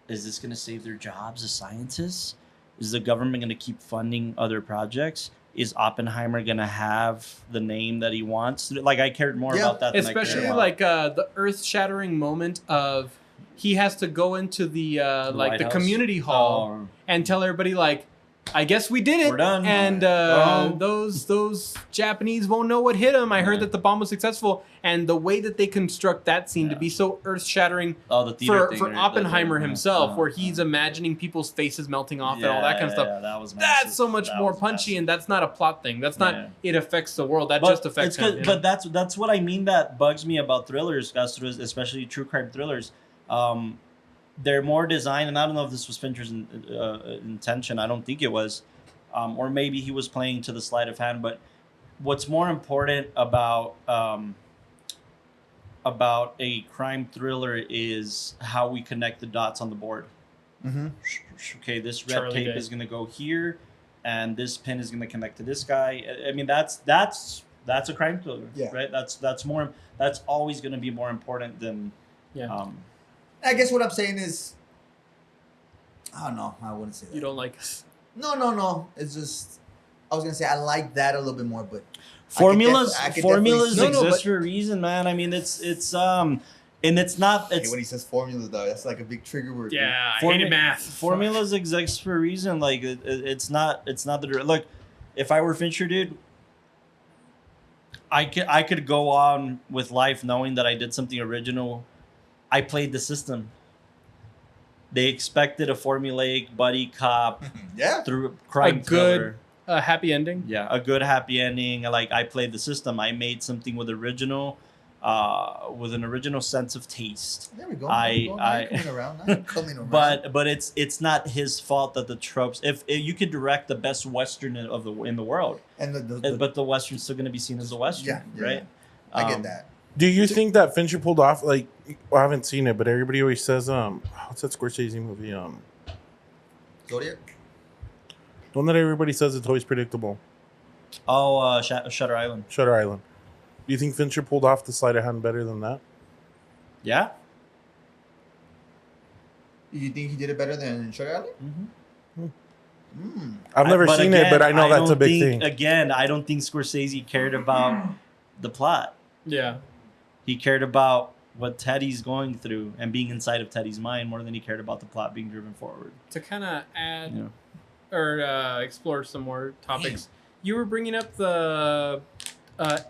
is this going to save their jobs as scientists? Is the government going to keep funding other projects? Is Oppenheimer going to have the name that he wants? Like I cared more Yeah. about that than I Especially cared about like the earth-shattering moment of he has to go into the like White the House? community hall Oh. and tell everybody like, I guess we did it. We're done. And Oh. those Japanese won't know what hit them. I heard Yeah. that the bomb was successful, and the way that they construct that scene to be so earth-shattering Oh, the theater for thing, for right? Oppenheimer Yeah. himself, where Yeah. he's imagining people's faces melting off and all that kind of stuff. Yeah, that was That's massive. so much That more was punchy, massive. and that's not a plot thing. That's not Yeah. it affects the world. That But just affects it's good, him. You know? but that's what I mean. That bugs me about thrillers, especially true crime thrillers. They're more designed, and I don't know if this was Fincher's intention. I don't think it was, or maybe he was playing to the sleight of hand. But what's more important about a crime thriller is how we connect the dots on the board. Mm-hmm. Okay, this red Charlie tape Day. is going to go here, and this pin is going to connect to this guy. I mean, that's a crime thriller, Yeah. right? That's always going to be more important than yeah. I guess what I'm saying is, I don't know. I wouldn't say that. You don't like us. No. It's just I was gonna say I like that a little bit more, but formulas. I could Formulas definitely see- exist for a reason, man. I mean, it's and it's not. Hey, It's when he says formulas, though, that's like a big trigger word. dude. Yeah, I Formu- hated math. Formulas exist for a reason. Like it's not the look. If I were Fincher, dude, I could go on with life knowing that I did something original. I played the system. They expected a formulaic buddy cop Yeah. through crime A good thriller. happy ending. Yeah, a good happy ending. Like I played the system. I made something with an original sense of taste. There we go. I- Now you're coming around. Now you're coming around. But it's not his fault that the tropes. If you could direct the best western in the world, and the but the western's still going to be seen as a western, Yeah, right? I get that. do you think that Fincher pulled off like I haven't seen it, but everybody always says what's that Scorsese movie Zodiac. one that everybody says it's always predictable, Oh, Shutter Island. Shutter Island. Do you think Fincher pulled off the sleight of hand better than that? Yeah. You think he did it better than Shutter Island? Mm-hmm. I've never But seen again, it, but I know that's a don't big think- thing. Again, I don't think Scorsese cared about the plot. Yeah. He cared about what Teddy's going through and being inside of Teddy's mind more than he cared about the plot being driven forward. To kind of add Yeah. or explore some more topics, you were bringing up the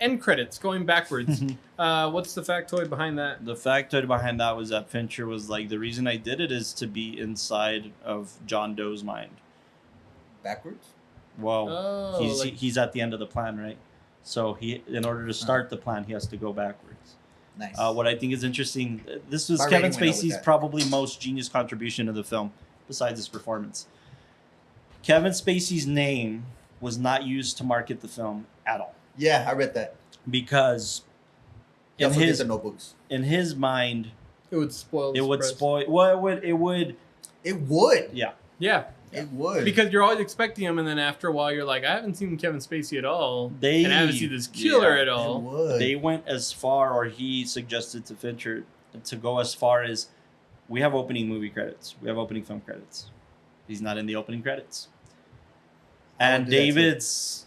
end credits going backwards. What's the factoid behind that? The factoid behind that was that Fincher was like, the reason I did it is to be inside of John Doe's mind. Backwards. Well, Oh, he's like- he's at the end of the plan, right? So in order to start the plan, he has to go backwards. Nice. What I think is interesting, this was My Kevin rating went up with Spacey's that. probably most genius contribution to the film, besides his performance. Kevin Spacey's name was not used to market the film at all, Yeah, I read that. because He also did the notebooks. in his mind, It would spoil. it would surprise. spoil. Well, it would. It would. Yeah. Yeah, It would. because you're always expecting him, and then after a while, you're like, I haven't seen Kevin Spacey at all, They- and I haven't seen this killer yeah, at it all. would. They went as far, or he suggested to Fincher to go as far as, we have opening movie credits, we have opening film credits. He's not in the opening credits. I And would do that too. David's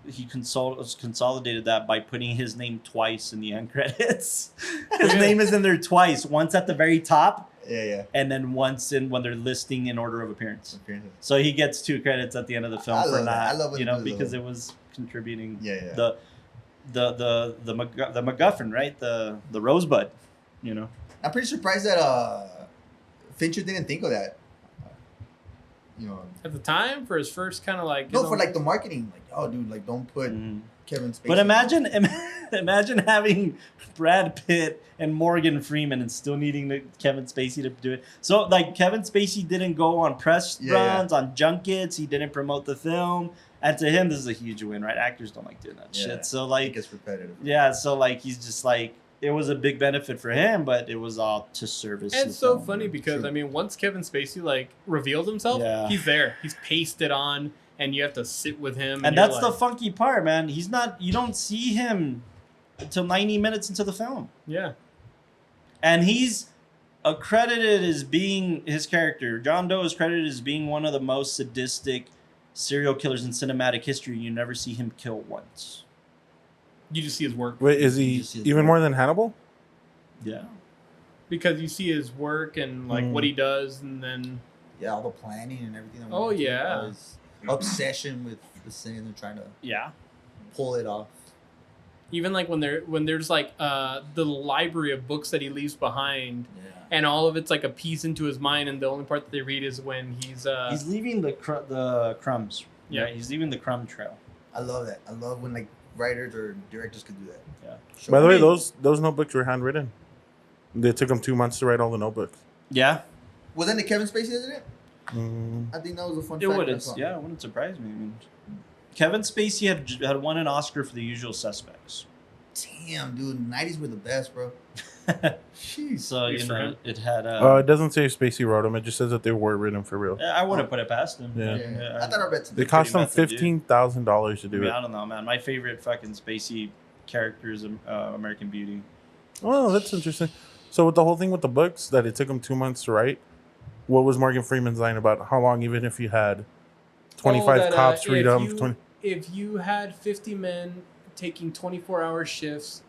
he consolidated that by putting his name twice in the end credits. His name is in there twice, once at the very top, Yeah. and then once in when they're listing in order of appearance. Appearances. So he gets 2 credits at the end of the film I for love that. not, I love when you they know, do because that. it was contributing. Yeah. The MacGuffin, right? The rosebud, you know. I'm pretty surprised that Fincher didn't think of that. You know. At the time, for his first kind of like, No, for like the marketing, like, oh, dude, like, don't put Mhm. Kevin Spacey. But imagine having Brad Pitt and Morgan Freeman and still needing Kevin Spacey to do it. So like Kevin Spacey didn't go on press runs, on junkets. He didn't promote the film, and to him this is a huge win, right? Actors don't like doing that shit. So it like, gets repetitive. yeah, so like he's just like, it was a big benefit for him, but it was all to service. And the it's so film. funny because True. I mean, once Kevin Spacey like reveals himself, Yeah. he's there. He's pasted on, and you have to sit with him. And you're that's the like, funky part, man. He's not. You don't see him until 90 minutes into the film. yeah. And he's accredited as being, his character, John Doe, is credited as being one of the most sadistic serial killers in cinematic history. You never see him kill once. You just see his work Wait, is he Just his even work. more than Hannibal? Yeah. because you see his work and like what he does, and then Yeah, all the planning and everything. that Oh, went into it, yeah. all his obsession with the scene and trying to Yeah. pull it off. even like when there's like the library of books that he leaves behind, Yeah. and all of it's like a piece into his mind, and the only part that they read is when he's He's leaving the crumbs. Yeah. Right? He's leaving the crumb trail. I love that. I love when like writers or directors could do that. Yeah. Show By the way, me. those notebooks were handwritten. They took them 2 months to write all the notebooks. Yeah. Wasn't it Kevin Spacey that did it? Mm. I think that was a fun It fact. wouldn't. that's all. Yeah, it wouldn't surprise me. I mean, Kevin Spacey had won an Oscar for The Usual Suspects. Damn, dude, 90s were the best, bro. Jeez. So Good you for know, him. it had. It doesn't say Spacey wrote them. It just says that they were written for real. I wouldn't put it past him. Yeah. I thought I read They something. cost them method, dude. $15,000 to I do mean, it. I don't know, man. My favorite fucking Spacey character is American Beauty. Oh, that's interesting. So with the whole thing with the books that it took them 2 months to write, what was Morgan Freeman's line about how long, even if you had 25 cops read them? If you had 50 men taking 24-hour shifts,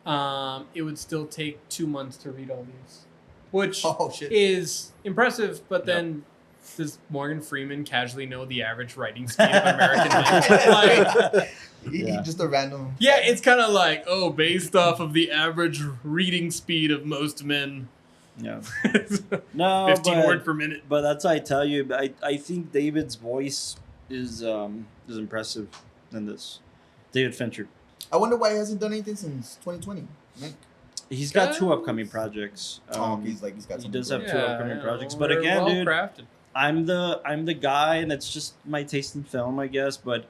it would still take 2 months to read all these, which Oh, shit. is impressive. But then, does Morgan Freeman casually know the average writing speed of American men? Like, He just a random. yeah, it's kind of like, oh, based off of the average reading speed of most men, Yeah. No, 15 word per minute. But that's what I tell you. I think David's voice is impressive in this. David Fincher. I wonder why he hasn't done anything since 2020. Like, He's got Yeah. 2 upcoming projects. he's got he something does to have do. 2 upcoming projects. But they're again, dude, well-crafted. I'm the guy, and it's just my taste in film, I guess. But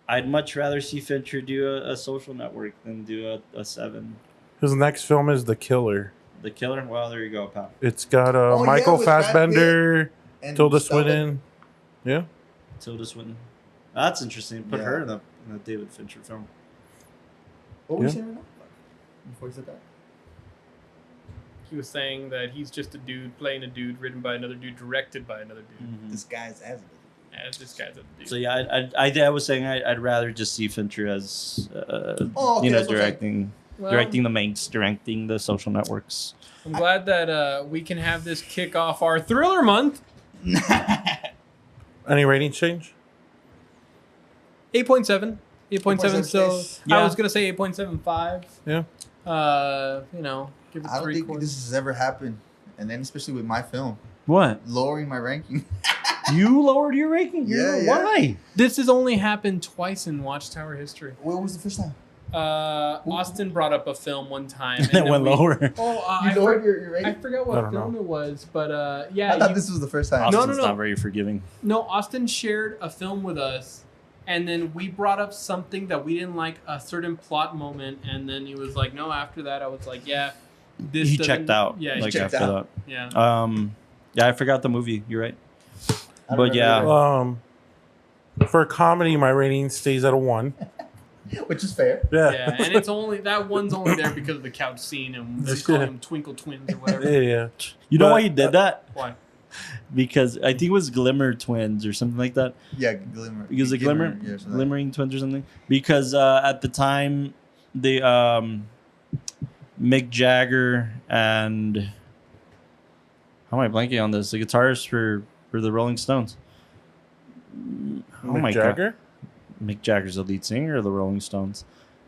I'd much rather see Fincher do a Social Network than do a 7. His next film is The Killer. The Killer. Well, there you go, pal. It's got Oh, yeah, Michael with Brad Fassbender, And Tilda Stella- Swinton. Yeah. Tilda Swinton. That's interesting. Put Yeah. her in a David Fincher film. What were you Yeah. saying right now? Before you said that? He was saying that he's just a dude playing a dude, written by another dude, directed by another dude. This guy's as As this guy's a dude. So yeah, I was saying I'd rather just see Fincher as Oh, okay, that's what I'm directing Well, directing the mains, directing the Social Networks. I'm glad that we can have this kick off our thriller month. Any rating change? 8.7. 8.7. So I Yeah. was gonna say 8.75. Yeah. Give it I don't 3 think quarters. this has ever happened. And then especially with my film. What? Lowering my ranking. You lowered your ranking? Yeah. Why? This has only happened twice in WatchTower history. What was the first time? Austin brought up a film one time. And it went lower. Oh, You lowered your I rating? forgot I what don't film know. it was, but I yeah. thought this was the first time. No, Austin's no. not very forgiving. No, Austin shared a film with us, and then we brought up something that we didn't like, a certain plot moment, and then he was like, "No." After that, I was like, "Yeah, this." He doesn't-" checked out. Yeah, he like checked after out. yeah. that. Yeah, I forgot the movie. You're right. I don't But yeah. remember For comedy, my rating stays at a 1. either. Which is fair. Yeah, and it's only that one's only there because of the couch scene, and we call them Twinkle Twins or whatever. Yeah. You know But- why he did that? Why? Because I think it was Glimmer Twins or something like that. Yeah, Glimmer. Because the Yeah, something like Glimmering Twins or something. Because at the time, the Mick Jagger and how am I blanking on this? The guitarist for the Rolling Stones. Oh Mick my Jagger? god, Mick Jagger's the lead singer of the Rolling Stones.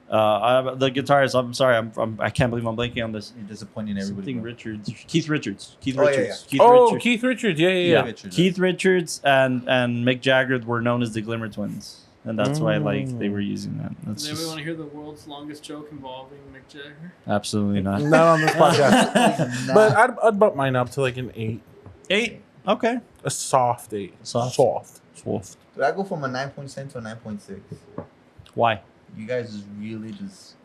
The guitarist. I'm sorry. I can't believe I'm blanking on this. You're disappointing everybody. Something bro. Richards. Keith Richards. Keith Oh, yeah, Richards. yeah. Keith Oh, Richards. Keith Richards. Yeah. Richards, Keith Richards and Mick Jagger were known as the Glimmer Twins, and that's why they were using that. That's Does anybody just want to hear the world's longest joke involving Mick Jagger? absolutely not. Not on this podcast. Nah. But I'd bump mine up to like an 8. 8. Okay. A soft 8. Soft. Soft. Did I go from a 9.7 to a 9.6? Why? You guys just really just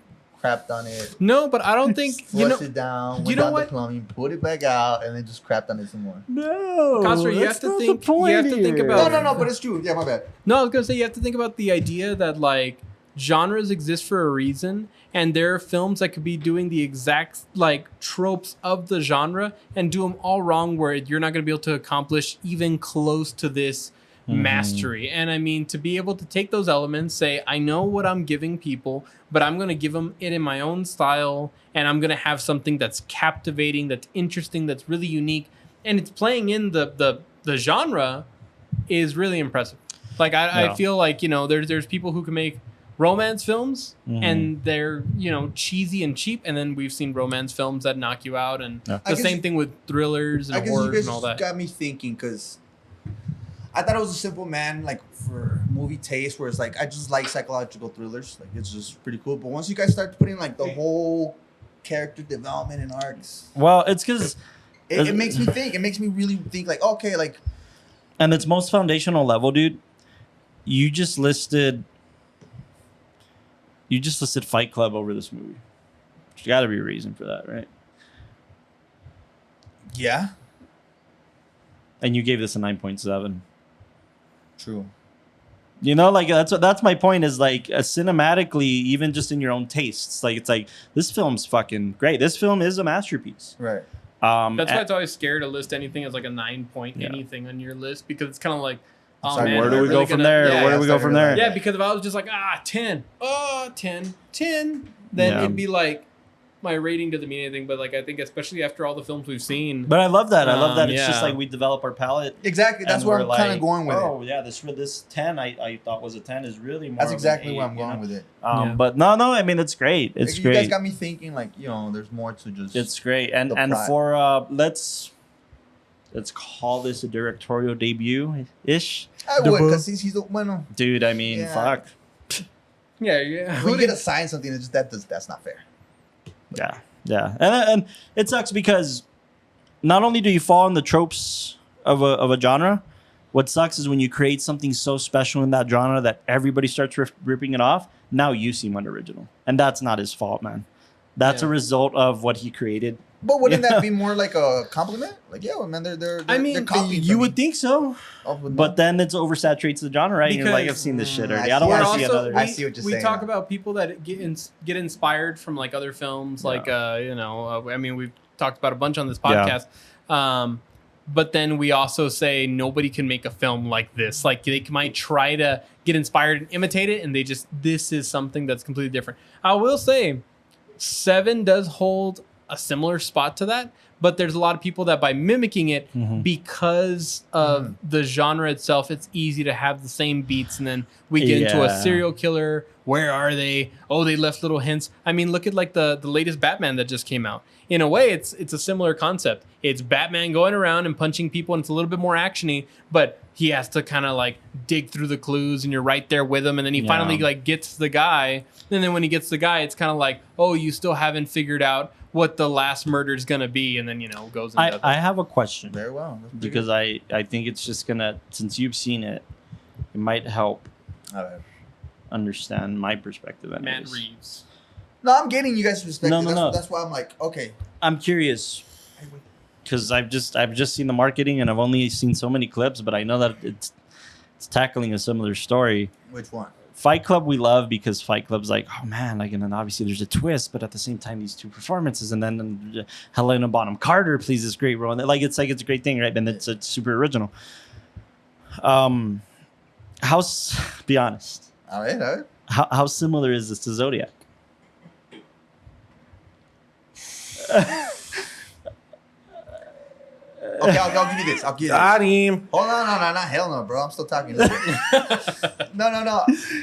crapped on it. No, but I don't think Flushed it down, you went know down what? the plumbing, put it back out, and then just crapped on it some more. No. Costner, you have to think. You have to think about. No, but it's true. Yeah, my bad. No, I was gonna say you have to think about the idea that like genres exist for a reason, and there are films that could be doing the exact like tropes of the genre and do them all wrong, where you're not gonna be able to accomplish even close to this mastery. And I mean, to be able to take those elements, say, I know what I'm giving people, but I'm gonna give them it in my own style, and I'm gonna have something that's captivating, that's interesting, that's really unique, and it's playing in the genre is really impressive. Like I Yeah. feel like, you know, there's people who can make romance films and they're, you know, cheesy and cheap, and then we've seen romance films that knock you out, and Yeah. I the guess- same thing with thrillers I and guess you horrors guys and all that. got me thinking because I thought it was a simple man, like for movie taste, where it's like I just like psychological thrillers, like it's just pretty cool. But once you guys start putting like the whole character development and arcs, Well, it's because, it makes me think. It makes me really think. Like, okay, like and its most foundational level, dude. You just listed Fight Club over this movie. There's got to be a reason for that, right? yeah, And you gave this a 9.7. true. You know, like that's my point. Is like cinematically, even just in your own tastes, like it's like this film's fucking great. This film is a masterpiece. Right. That's why it's always scary to list anything as like a 9 point Yeah. anything on your list, because it's kind of like, oh Sorry, man, where do am I we go really from gonna- there? Yeah, Where do we go from there? Yeah, because if I was just like 10, 10, then Yeah. it'd be like my rating doesn't mean anything. But like I think especially after all the films we've seen, But I love that. I love that. It's just yeah. like we develop our palette. Exactly. That's and where we're I'm kind of like, going with it. oh yeah, this 10 I thought was a 10 is really more. That's of an exactly 8, where I'm you going know? with it. Yeah. But no, I mean it's great. It's Like, great. You guys got me thinking. Like, you know, there's more to just. It's great. And the plot. for let's call this a directorial debut ish. I would, because he's the bueno. Dude, I mean, Yeah. fuck. yeah. When you get assigned something, it's just that's not fair. Yeah. And it sucks because not only do you fall in the tropes of a genre, what sucks is when you create something so special in that genre that everybody starts ripping it off. Now you seem unoriginal, and that's not his fault, man. That's a Yeah. result of what he created. But wouldn't Yeah. that be more like a compliment? Like, yeah, man, they're I mean, they're copying You from would me. think so, but then it's oversaturates the genre, right? And you're like, Because- I've seen this shit I already. I don't see. want We're to see also- another. I see what you're we saying talk now. about people that get inspired from like other films, like you know, I mean, we've talked about a bunch on this Yeah. podcast. But then we also say nobody can make a film like this. Like they might try to get inspired and imitate it, and this is something that's completely different. I will say, 7 does hold a similar spot to that, but there's a lot of people that by mimicking it, because of the genre itself, it's easy to have the same beats, and then we get into a Yeah. serial killer. Where are they? Oh, they left little hints. I mean, look at like the latest Batman that just came out. In a way, it's a similar concept. It's Batman going around and punching people, and it's a little bit more actiony, but he has to kind of like dig through the clues, and you're right there with him, and then he finally like gets the guy, and then when he gets the guy, it's kind of like, oh, you still haven't figured out what the last murder is gonna be, and then goes into I have a question. Very well. Because I think it's just gonna, since you've seen it, it might help understand my perspective. Matt anyways. Reeves. No, I'm getting you guys' perspective. No. That's why I'm like, okay. I'm curious because I've just seen the marketing and I've only seen so many clips, but I know that it's tackling a similar story. Which one? Fight Club we love because Fight Club's like, oh man, like, and then obviously there's a twist, but at the same time these two performances, and then Helena Bonham Carter plays this great role, and it's a great thing, right? And it's super original. Be honest. All right. How similar is this to Zodiac? Okay, I'll give you this. I'll give you this. Got him. Hold on, no, not hell no, bro. I'm still talking. No.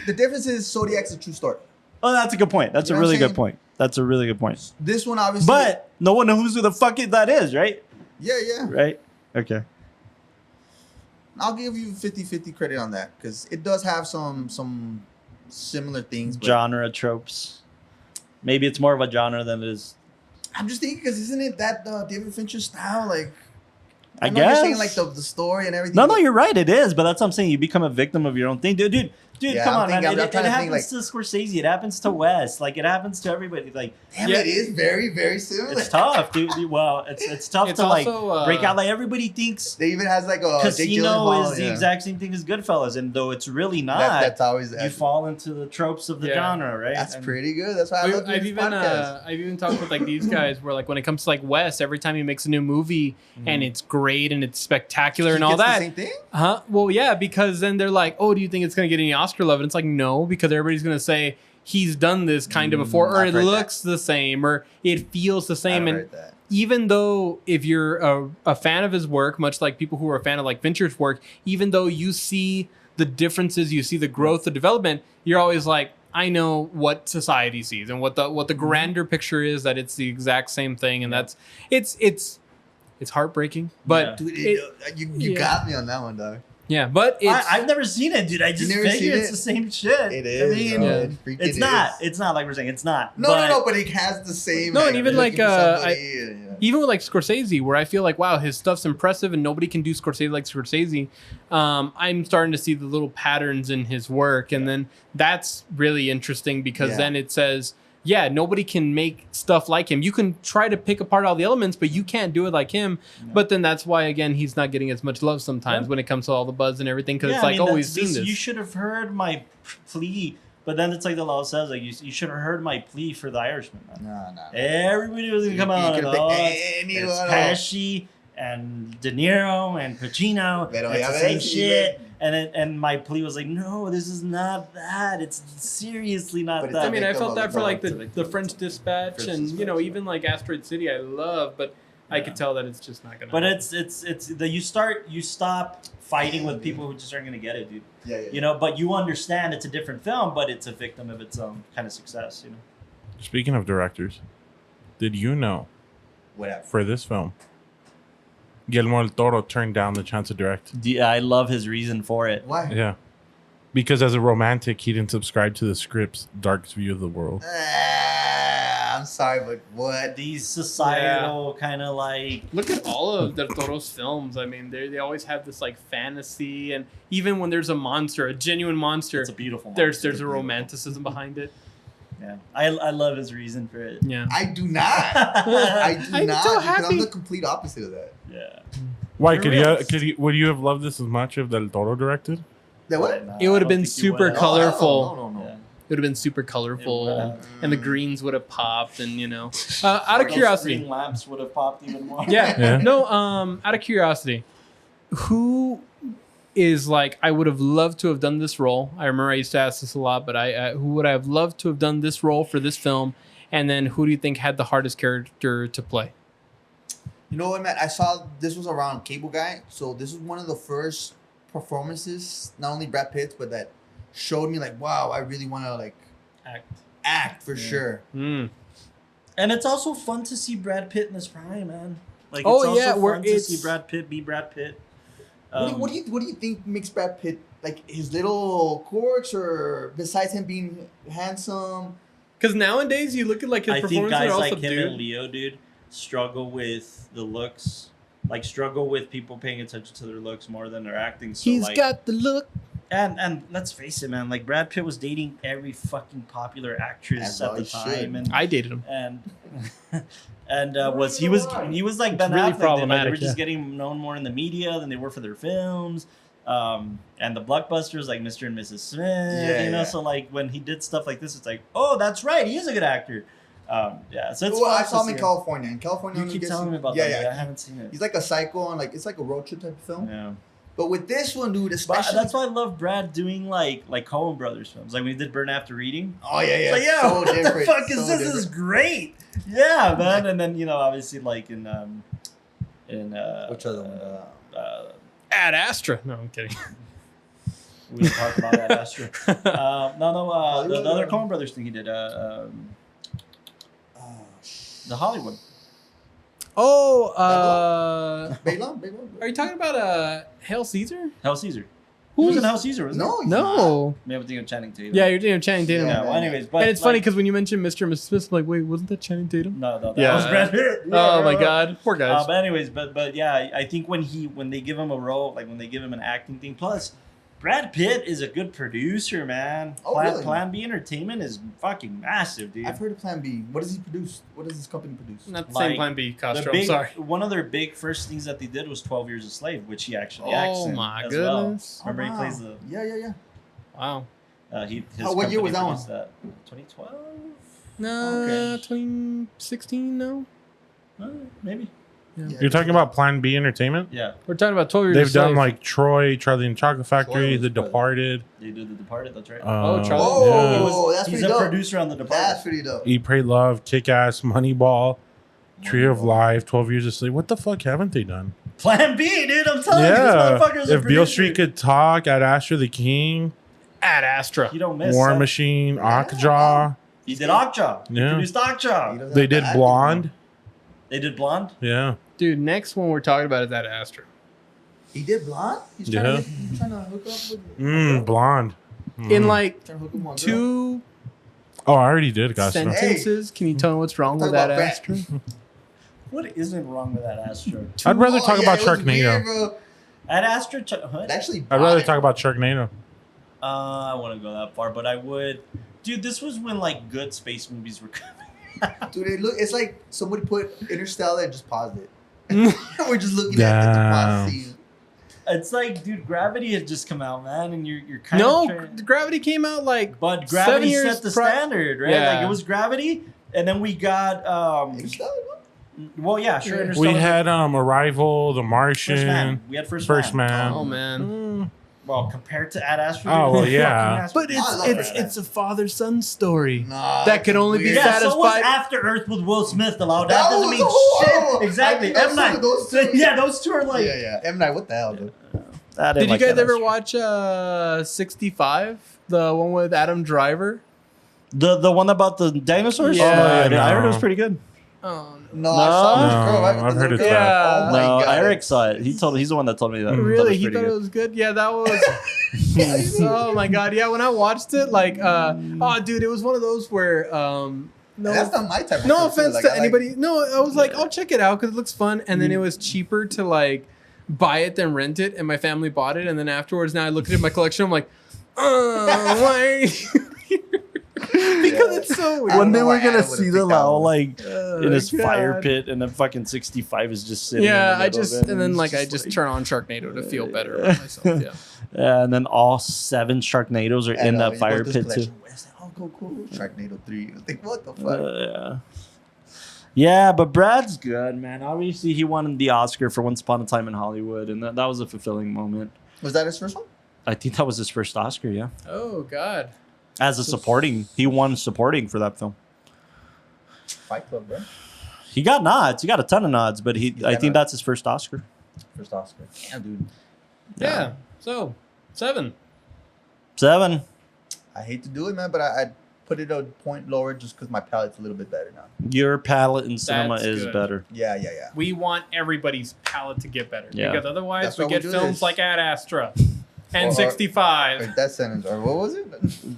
The difference is Zodiac's a true story. Oh, that's a good point. That's You a know what really I'm good saying? point. That's a really good point. This one obviously. But no one knows who the fuck that is, right? Yeah. Right? Okay. I'll give you 50-50 credit on that because it does have some similar things. But Genre tropes. Maybe it's more of a genre than it is. I'm just thinking because isn't it that David Fincher style? Like, I know you're guess. saying like the story and everything. No, but you're right. It is, but that's what I'm saying. You become a victim of your own thing, dude. Yeah, Come I'm on, man. thinking- I'm It trying to happens think, to Scorsese. It happens to Wes. Like it happens to everybody. Like Damn, Yeah. it is very, very similar. it's tough, dude. Well, it's tough It's to like also, break out. Like everybody thinks They even has like a Jake Casino Gyllenhaal, is the yeah. exact same thing as Goodfellas, and though it's really not, That's always you fall into the tropes of the Yeah. genre, right? That's And- pretty good. That's why I love doing I've this even podcast. I've even talked with like these guys where like when it comes to like Wes, every time he makes a new movie and it's great and it's spectacular He and all gets the that. same thing? Huh? Well, yeah, because then they're like, "Oh, do you think it's gonna get any Oscar love?" And it's like, no, because everybody's gonna say he's done this kind of before, or I've it heard looks the same, or it feels the same. I've And heard that. even though if you're a fan of his work, much like people who are a fan of like Fincher's work, even though you see the differences, you see the growth, the development, you're always like, I know what society sees and what the grander picture is, that it's the exact same thing, and that's it's heartbreaking, but Dude, you Yeah. got me on that one, dog. yeah, but it's I've never seen it, dude. I just never figure seen it's it? the same shit. It is. I mean, bro. yeah. It freaking it's is. not. It's not like we're saying. It's not. No, but it has the same. No, and even looking like, for somebody and, even with like Scorsese, where I feel like, wow, his stuff's impressive and nobody can do Scorsese like Scorsese. I'm starting to see the little patterns in his work, and then that's really interesting because Yeah. then it says, yeah, nobody can make stuff like him. You can try to pick apart all the elements, but you can't do it like him. But then that's why, again, he's not getting as much love sometimes when it comes to all the buzz and everything, because it's like, oh, we've seen this. You should have heard my plea, but then it's like the law says, like you should have heard my plea for The Irishman. Man. No. Everybody was gonna come You out could've and picked anyone it's else. Pesci and De Niro and Pacino. Pero It's ya the same ves, shit. And my plea was like, no, this is not that. It's seriously not But it's that. I mean, I victim felt of that the for like problem. the French Dispatch, French and Dispatch, even like Asteroid City, I love, but I could tell that it's just not gonna. But happen. it's the you stop fighting with people who just aren't gonna get it, dude. Yeah. But you understand it's a different film, but it's a victim of its own kind of success, Speaking of directors, did you know Whatever. for this film, Guillermo del Toro turned down the chance to direct? Yeah, I love his reason for it. Why? Yeah. Because as a romantic, he didn't subscribe to the script's dark view of the world. I'm sorry, but what? These societal kind of like Look at all of Del Toro's films. I mean, they always have this like fantasy, and even when there's a monster, a genuine monster, it's a beautiful. there's a romanticism behind it. Yeah, I love his reason for it. Yeah. I do not. I do I'm not. so because happy. I'm the complete opposite of that. Yeah. Why? You're Would you have loved this as much if Del Toro directed? That what? It would have been super colorful. No. It would have been super colorful, It would and the greens would have popped, and out of curiosity, Green lamps would have popped even more. yeah. No, out of curiosity, who is like, I would have loved to have done this role. I remember I used to ask this a lot, but who would I have loved to have done this role for this film? And then who do you think had the hardest character to play? You know what, man? I saw this was around Cable Guy, so this was one of the first performances, not only Brad Pitt's, but that showed me like, wow, I really want to like act for sure. Mm. And it's also fun to see Brad Pitt in his prime, man. Like, Oh, it's also yeah, where fun to it's- see Brad Pitt be Brad Pitt. What do you think makes Brad Pitt like his little quirks, or besides him being handsome? Because nowadays you look at like his I think performances guys are also like him and dude. Leo, dude, struggle with the looks. Like struggle with people paying attention to their looks more than their acting. So, He's like, got the look. and let's face it, man. Like Brad Pitt was dating every fucking popular actress As at well the he time, should. and I dated him. and was he was like Ben really Affleck. They problematic, were just yeah. getting known more in the media than they were for their films. And the blockbusters like Mr. and Mrs. Smith, Yeah, you know. yeah. So like when he did stuff like this, it's like, oh, that's right, he is a good actor. Yeah, so it's Well, fun I to saw him in see California. In California, You I'm keep guessing- telling me about yeah, that. Yeah, I haven't seen it. He's like a psycho, and like it's like a road trip type of film. Yeah. But with this one, dude, But especially. that's why I love Brad doing like Coen Brothers films. Like when he did Burn After Reading. Oh yeah, yeah. It's like, yeah, so what the different. fuck is so this? This is different. great. Yeah, man. And then obviously like in Which other one? Ad Astra. No, I'm kidding. we didn't talk about that Astra. The other Coen Brothers thing he did. The Hollywood. Oh, Baylon? are you talking about Hail Caesar? Hell Caesar. Who Who was was- in Hell Caesar? Wasn't No, it? he's not. No. Maybe I'm thinking of Channing Tatum. Yeah, you're doing Channing Tatum. Yeah. Well, anyways, but And it's funny like, because when you mentioned Mr. and Mrs. Smith, I'm like, wait, wasn't that Channing Tatum? no, that Yeah. was Brad Pitt. Oh my God, poor guys. But anyways, but yeah, I think when they give him a role, like when they give him an acting thing, plus Brad Pitt is a good producer, man. Oh, really? Plan B Entertainment is fucking massive, dude. I've heard of Plan B. What does he produce? What does his company produce? Not the like, same Plan B, The Castro. big- I'm sorry. One of their big first things that they did was 12 Years a Slave, which he actually acts Oh in my as goodness. well. Remember Oh, he plays the. Yeah. Wow. His what year was that company produced 2012. No, Okay. 2016, no? Maybe. Yeah. You're talking about Plan B Entertainment? Yeah, We're talking about 12 Years They've a done Slave. like Troy, Charlie and the Chocolate Troy Factory, was The good. Departed. they did The Departed. That's right. Charlie. Oh, that's He's pretty a dope. producer on The Departed. That's pretty dope. Eat, Pray, Love, Kick Ass, Moneyball, Tree of Moneyball. Life, 12 Years a Slave. What the fuck haven't they done? Plan B, dude. I'm telling you, Yeah. this motherfucker's a If Beale producer. Street Could Talk, Ad Astra the King, Ad Astra. You don't miss War that. Machine, Yeah. Okja. He did Okja. He Yeah. produced He Okja. doesn't They have did the acting, Blonde. They did Blonde. Yeah. Dude, next one we're talking about is Ad Astra. He did Blonde? He's Yeah. trying to hook up with. Blonde. In like Trying to hook him on girl. 2 Oh, I already did, Castro. sentences, can you tell me what's wrong Talk with Ad about Astra? What isn't wrong with that Astra? I'd rather talk about it was Sharknado. weird, bro. At Astra, what? It actually. I'd rather bought it. talk about Sharknado. I wouldn't go that far, but I would. Dude, this was when like good space movies were coming. Dude, it's like somebody put Interstellar and just paused it. We're just looking at the Damn. pause scene. It's like, dude, Gravity had just come out, man, and you're kind No, of. Gravity came out like But 7 Gravity years set the pri- standard, right? Yeah. Like it was Gravity, and then we got Interstellar, no? well, yeah, sure. Yeah. Interstellar. We had Arrival, The Martian, First Man. We had First First Man. Man. Oh man. Mm. Well, compared to Ad Astra. Oh, dude, well, fucking yeah. Astra. But I love it's First Man. a father-son story. Nah, That could only be weird. Yeah, so was satisfied- After Earth with Will Smith, allowed. That That doesn't was mean horrible. shit. Exactly. I think M Night. those two- Yeah, those two are like. Yeah. M Night, what the hell, dude? I didn't Did you like guys Ad ever Astra. watch 65? The one with Adam Driver? the one about the dinosaurs? Yeah. I No. heard it was pretty good. Oh, No, I saw this No, girl. Right, with I've the heard little it's girl. bad. Oh my No, God. Eric saw it. He's the one that told me that. really? He He thought it was good? Yeah, that was. Oh my God! Yeah, when I watched it, like, oh, dude, it was one of those where, no, That's not my type of no film, too. offense Like, to I like- anybody. No, I was like, I'll check it out because it looks fun, and then it was cheaper to like buy it than rent it, and my family bought it, and then afterwards, now I look at my collection, I'm like, why? Because it's so I weird. don't When they know were why gonna Anna would've see picked them that all one. like Oh, in his fire God. pit, and then fucking 65 is just sitting. in Yeah, the I middle of just it, and then it's like I just like- turn on Sharknado to feel better about myself. Yeah. Yeah, and then all 7 Sharknados are I in know, that he fire goes to his pit too. collection. Where's that? Oh, cool. Sharknado 3. I was like, what the fuck? Yeah. Yeah, but Brad's good, man. Obviously, he won the Oscar for Once Upon a Time in Hollywood, and that was a fulfilling moment. Was that his first one? I think that was his first Oscar, yeah. Oh God. As a supporting. He won supporting for that film. Fight Club, bro. He got nods. He got a ton of nods, but I got think nods. that's his first Oscar. First Oscar. Damn, dude. Yeah. So 7. 7. I hate to do it, man, but I put it a point lower just because my palate's a little bit better now. Your palate in cinema That's is good. better. Yeah. We want everybody's palate to get better. Yeah. Because otherwise That's we why we get do films this. like Ad Astra Or and 65. that sentence, or what was it?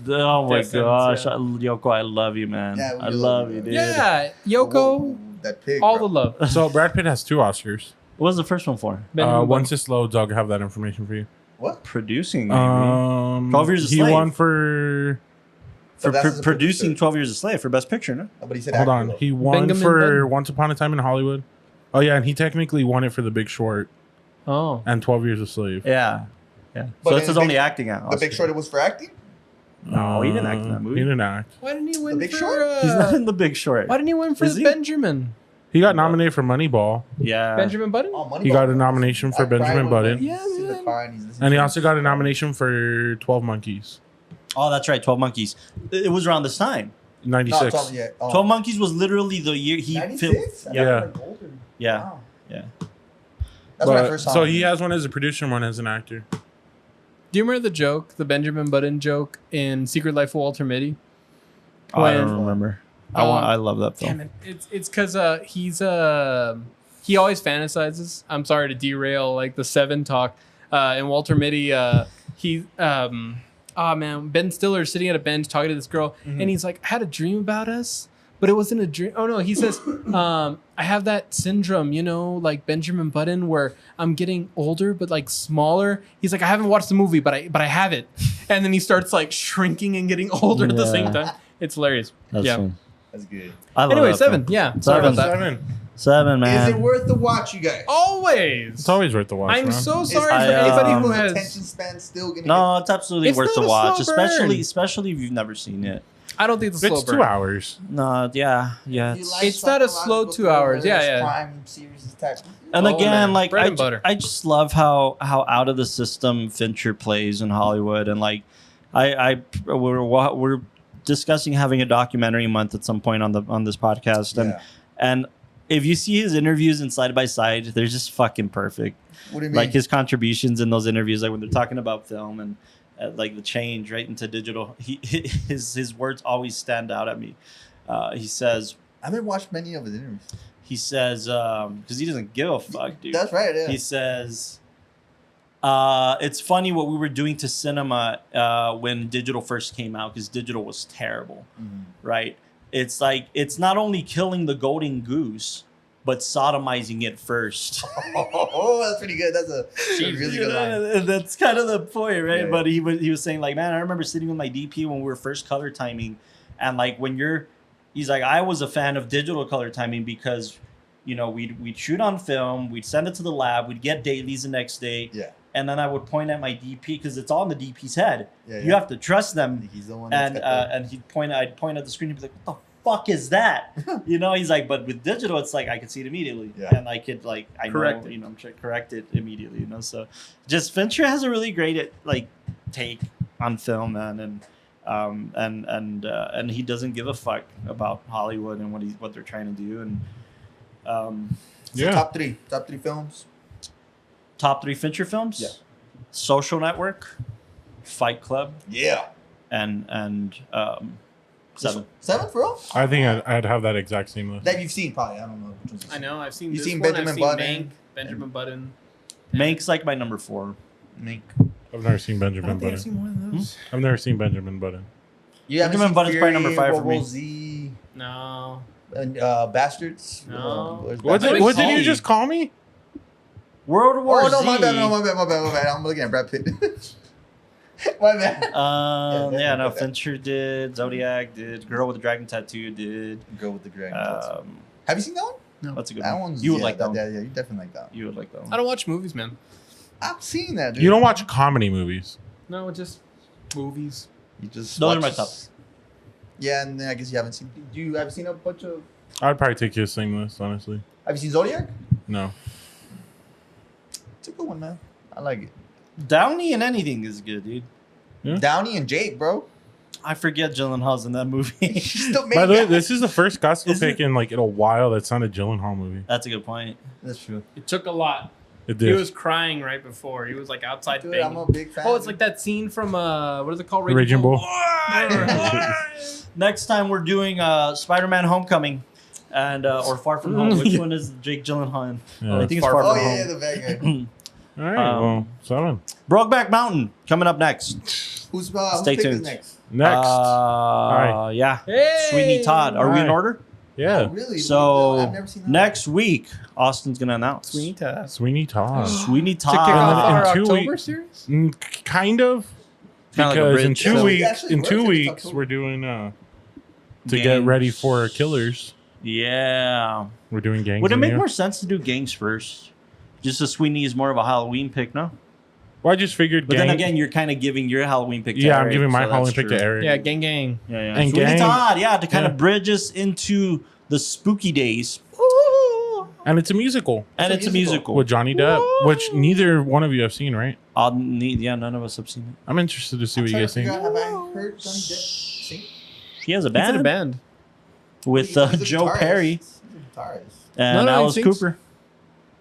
Oh my Distance, gosh, yeah. Yoko, I love you, man. Yeah, we I do love love you, you, dude. Yeah, Yoko, That pig. all bro. the love. So Brad Pitt has 2 Oscars. What was the first one for? Benjamin Once Button. this loads, I'll have that information for you. What? Producing, maybe. 12 Years a He Slave. won for. For But that's as a producing producer. 12 Years a Slave for Best Picture, no? But he said Hold actor, on. though. He won Benjamin for Button. Once Upon a Time in Hollywood. Oh yeah, and he technically won it for The Big Short Oh. and 12 Years a Slave. Yeah. Yeah. But So that's in his the only Big- acting out. The Big Short was for acting? No, he didn't act in that movie. He didn't act. Why didn't he win Big for... Short? He's not in The Big Short. Why didn't he win for Is the he? Benjamin? He got nominated for Moneyball, Yeah. Benjamin Button? Oh, Moneyball. He got a nomination for I cried Benjamin when Button. he's Yeah, in the man. car and he's listening and he to also music. got a nomination for 12 Monkeys, Oh, that's right. 12 Monkeys. It was around this time. 96. No, 12, yeah. Oh. 12 Monkeys was literally the year he filmed. 96? Yeah. Yeah. Like older. Yeah. Wow. Yeah. That's when I But- first saw so him. he has one as a producer and one as an actor. Do you remember the joke, the Benjamin Button joke in Secret Life of Walter Mitty? I When- don't remember. Um, I love that film. Damn it! It's because he always fantasizes. I'm sorry to derail like the Seven talk. In Walter Mitty, Ben Stiller's sitting at a bench talking to this girl, and he's like, "I had a dream about us, but it wasn't a dream." Oh no, he says, "I have that syndrome, like Benjamin Button, where I'm getting older but like smaller." He's like, "I haven't watched the movie, but I have it," and then he starts like shrinking and getting older at the same Yeah. time. It's hilarious. That's yeah. fun. That's good. I love Anyway, that 7. film. Yeah. Sorry about that. 7. 7, man. Is it worth the watch, you guys? Always. It's always worth the watch. I'm man. so Is- sorry I, for anybody um, who attention has. span still gonna No, it's absolutely It's worth not to a watch, slow burn. especially if you've never seen it. I don't think it's a slow It's burn. 2 hours. No, yeah. get? It's not a slow 2 hours. Yeah, yeah. Prime series is type. And Oh, again, man. like Bread I, and butter. I just love how out of the system Fincher plays in Hollywood, and like we're discussing having a documentary month at some point on this podcast, and if you see his interviews in Side by Side, they're just fucking perfect. What do you mean? Like his contributions in those interviews, like when they're talking about film and like the change right into digital, his words always stand out at me. He says. I haven't watched many of his interviews. He says, because he doesn't give a fuck, dude. That's right. Yeah. He says, it's funny what we were doing to cinema when digital first came out, because digital was terrible, right? It's like, it's not only killing the golden goose, but sodomizing it first. Oh, that's pretty good. That's a really good line. That's kind of the point, right? Yeah. But he was saying, like, man, I remember sitting with my DP when we were first color timing, and like he's like, I was a fan of digital color timing because, we'd shoot on film, we'd send it to the lab, we'd get dailies the next day, Yeah. and then I would point at my DP because it's all in the DP's head. Yeah, You yeah. have to trust them. He's the one. That's And got the- and I'd point at the screen and be like, what the fuck is that? He's like, but with digital, it's like I could see it immediately, Yeah. and I could I Correct know, it. correct it immediately. So just Fincher has a really great take on film, man, and he doesn't give a fuck about Hollywood and what they're trying to do. And So Yeah. top three films. top 3 Fincher films: Yeah. Social Network, Fight Club, Yeah. and 7. 7 for real? I think I'd have that exact same list. That you've seen probably. I don't know which ones. you've I seen. know. I've seen You this seen one. Benjamin I've seen Button? Mank, Benjamin Button. Mank's like my number 4. Mink. I've never seen I Benjamin don't think I've Button. seen more than those. I've never seen Benjamin Button. You haven't Benjamin seen Button's probably Fury, number 5 for World me. War Z, No. and Bastards. No. Where's What Bastards? did call you me. just call me? World War Oh no, Z. my bad. I'm looking at Brad Pitt. My bad. Yeah, no, Yeah. Fincher did, Zodiac did, Girl with the Dragon Tattoo did. Girl with the Dragon. Have you seen that one? That's a good That one. one's You would yeah, like that one. Yeah, you definitely like that one. You would like that one. I don't watch movies, man. I've seen that, dude. You don't watch comedy movies. No, just movies. You just Those are watch- my top. Yeah, and then I guess you haven't seen. You have seen a bunch of. I'd probably take his same list, honestly. Have you seen Zodiac? No. It's a good one, man. I like it. Downey and anything is good, dude. Yeah. Downey and Jake, bro. I forget Gyllenhaal's in that movie. He's the main By the way, guy. this is the first gospel Is it? pick in a while that's not a Gyllenhaal movie. That's a good point. That's true. It took a lot. It He did. was crying right before. He was like outside Dude, banging. I'm a big fan. Oh, it's like that scene from what is it called? Raging Bull. Next time we're doing Spider-Man: Homecoming, and or Far From Home. Which one is Jake Gyllenhaal in? Yeah. I think it's Far Far Oh From yeah, Home. the bad guy. All right. Well, 7. Brokeback Mountain coming up next. Who's Stay pick is tuned. next? Next. Yeah. Hey! Sweeney Todd. Are we in Alright. order? Yeah. Oh, really? So I've never seen that. next week, Austin's gonna announce Sweeney Todd. Sweeney Todd. Sweeney To kick Todd. off in our 2 October weeks- series? Kind of. Kinda like a Because in bridge. 2 Yeah, weeks, it actually in works 2 if it's weeks, October. we're doing to Gangs. get ready for Killers. Yeah. We're doing gangs. Would it in make here. more sense to do gangs first? Just as Sweeney is more of a Halloween pick, no? Well, I just figured. But gang- then again, you're kind of giving your Halloween pick to yeah, I'm Eric, giving my so Halloween that's pick to true. Eric. Yeah, gang gang. Yeah, yeah. And Sweeney gang. Todd, yeah, to kind Yeah. of bridge us into the spooky days. And it's a musical And It's it's a a musical. musical. with Johnny Depp, which neither one of you have seen, right? Yeah, none of us have seen it. I'm interested to see what you guys think. Have I heard Johnny Depp sing? He has a He's band, in a band. with He's a Joe guitarist. Perry He's a guitarist. and No, he Alice sings. Cooper.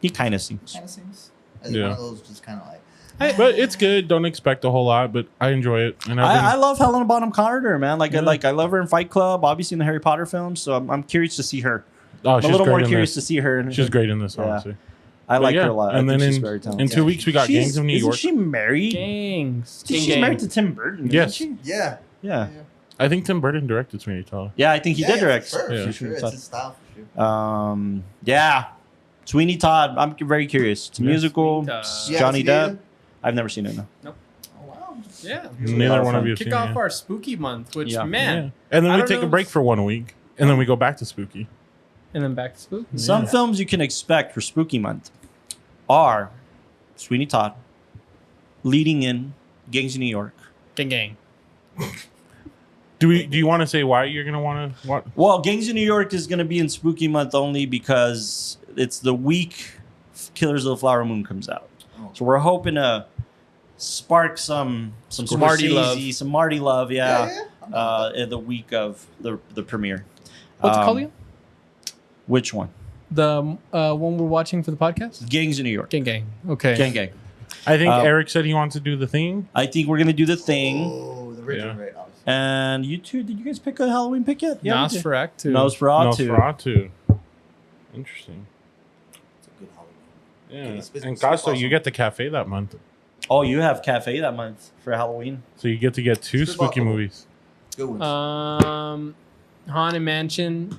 He kind of sings. Kind of sings. As Yeah. one of those just kind of like. But it's good. Don't expect a whole lot, but I enjoy it. And I've been, I love Helena Bonham Carter, man. Yeah. I love her in Fight Club, obviously in the Harry Potter films. So I'm curious to see her. oh, I'm a she's little great more in curious this. to see her. She's great in this, Yeah. honestly. I But like yeah, her a lot. And I then think she's in very talented. in 2 weeks we got She's- Gangs of New isn't York. she married? Gangs. She's Gang, married gang. to Tim Burton. Yes. Isn't she? Yeah. Yeah. I think Tim Burton directed Sweeney Todd. Yeah, I think he did direct. For sure, Yeah. for sure. It's his style for sure. Yeah. Sweeney Todd. I'm very curious. It's a Yeah. musical. Sweeney Todd. It's Yeah, Johnny have you seen Depp. it? I've never seen it. No. Oh wow. Yeah. Neither one of you have Kick seen off it. our spooky month, which Yeah. man, Yeah. And then I we don't take a know break if- for 1 week, and then we go back to Spooky. and then back to spooky. Some Yeah. films you can expect for Spooky Month are Sweeney Todd, leading in Gangs of New York. Gang gang. Do you want to say why you're gonna want to? What? Well, Gangs of New York is going to be in Spooky Month only because it's the week Killers of the Flower Moon comes out. Oh. So we're hoping to spark some Marty Scorsese, love. some Marty love, Yeah. in the week of the premiere. What's it called again? Which one? The one we're watching for the podcast? Gangs of New York. Gang gang. Okay. Gang gang. I think Um, Eric said he wants to do the thing. I think we're going to do the thing. Oh, the original, Yeah. right? Obviously. And you two, did you guys pick a Halloween pick yet? we did. Nosferatu. Nosferatu. Nosferatu. Interesting. It's a good Halloween. Yeah. Okay, it's And super Costa, you awesome. get the cafe that month, Oh, you have Cafe that month for Halloween. so you get to get 2 Super spooky awesome. movies. Good ones. Haunted Mansion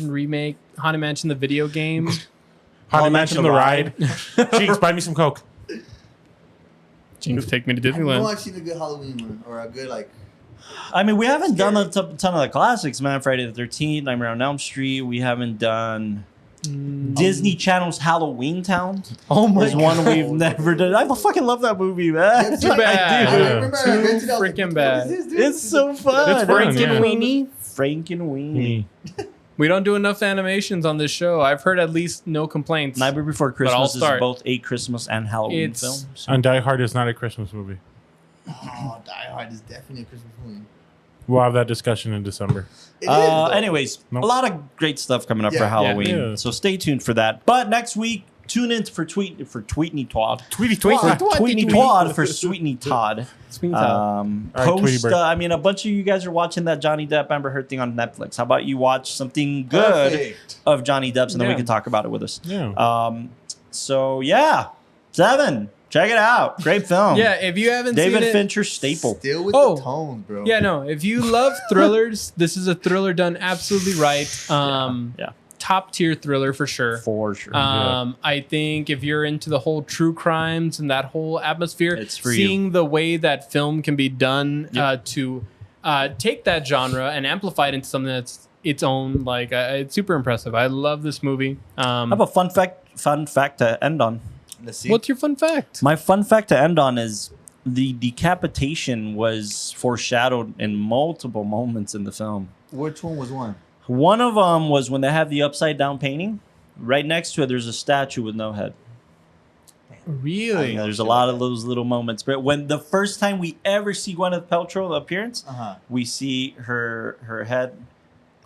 remake, Haunted Mansion the video game. Haunted Mansion the ride. Cheeks, buy me some Coke. Jinx, take me to I know Disneyland. I've seen a good Halloween one or a good like. I mean, we haven't done a Scary. ton of the classics, man. Friday the 13th, Nightmare on Elm Street. We haven't done Disney Channel's Halloween Town. Oh my Is one we've never done. I fucking love that movie, man. It's too bad. I Yeah. remember I Too rented it, I was like, freaking what bad. is this, dude? It's so fun. It's fun, yeah. Weenie. Frankenweenie. We don't do enough animations on this show. I've heard at least no complaints. Nightmare Before I'll Christmas is start. both a Christmas and Halloween It's- film. So- And Die Hard is not a Christmas movie. Oh, Die Hard is definitely a Christmas movie. We'll have that discussion in December. It is, though. Anyways, Nope. a lot of great stuff coming up Yeah. for Halloween. Yeah. So stay tuned for that. But next week, tune in for Tweetney Twad. Tweety Tweetney Twad for Sweetney Todd. Sweeney Todd. All right, Tweety Post. Bird. I mean, a bunch of you guys are watching that Johnny Depp Amber Heard thing on Netflix. How about you watch something good Perfect. of Johnny Depp's, and then we Yeah. can talk about it with us. Yeah. So yeah, 7. Check it out. Great film. Yeah, if you haven't David seen it, Fincher staple. Still with Oh. the tones, bro. yeah, no. If you love thrillers, this is a thriller done absolutely right. Yeah, Top tier thriller for sure. for sure. I think if you're into the whole true crimes and that whole atmosphere, It's for seeing the way that film can be done to take that genre and amplify it into something that's its own, like it's super impressive. I love this movie. I have a fun fact to end on. Let's see. What's your fun fact? My fun fact to end on is the decapitation was foreshadowed in multiple moments in the film. Which one was one? One of them was when they have the upside down painting. Right next to it, there's a statue with no head. Really? Yeah, there's a lot of those little moments. But when the first time we ever see Gwyneth Paltrow appearance, we see her head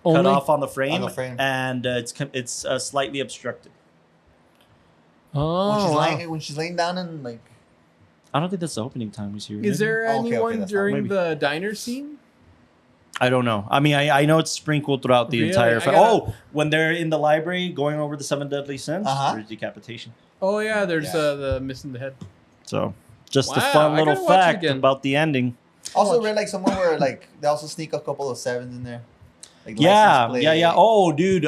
cut Only off on the frame, On the frame. and it's slightly obstructed. Oh, wow. When she's laying down and like. I don't think that's the opening time we see her. Is maybe? there Okay, anyone that's during maybe. the diner scene? I don't know. I mean, I know it's sprinkled throughout the Really? entire I film. gotta- Oh, when they're in the library going over the 7 deadly sins, there's decapitation. Oh yeah, there's Yeah. the missing the head. So, just a Wow, fun I little gotta watch it fact again. about the ending. Also read like somewhere where like they also sneak a couple of 7s in there. Like Yeah, license yeah, yeah. plate. Oh, dude.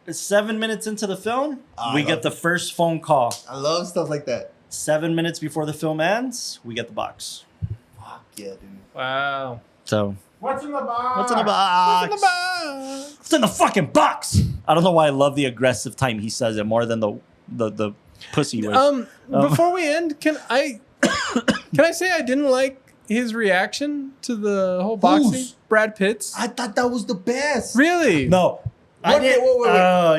7 minutes into the film, Oh, we I get love the first phone call. I love stuff like that. 7 minutes before the film ends, we get the box. Fuck yeah, dude. Wow. So, What's in the box? what's in the box? What's in the box? What's in the fucking box? I don't know why I love the aggressive time he says it more than the pussy way. Before we end, can I say I didn't like his reaction to the whole boxing? Whose? Brad Pitt's. I thought that was the best. Really? No. Wait.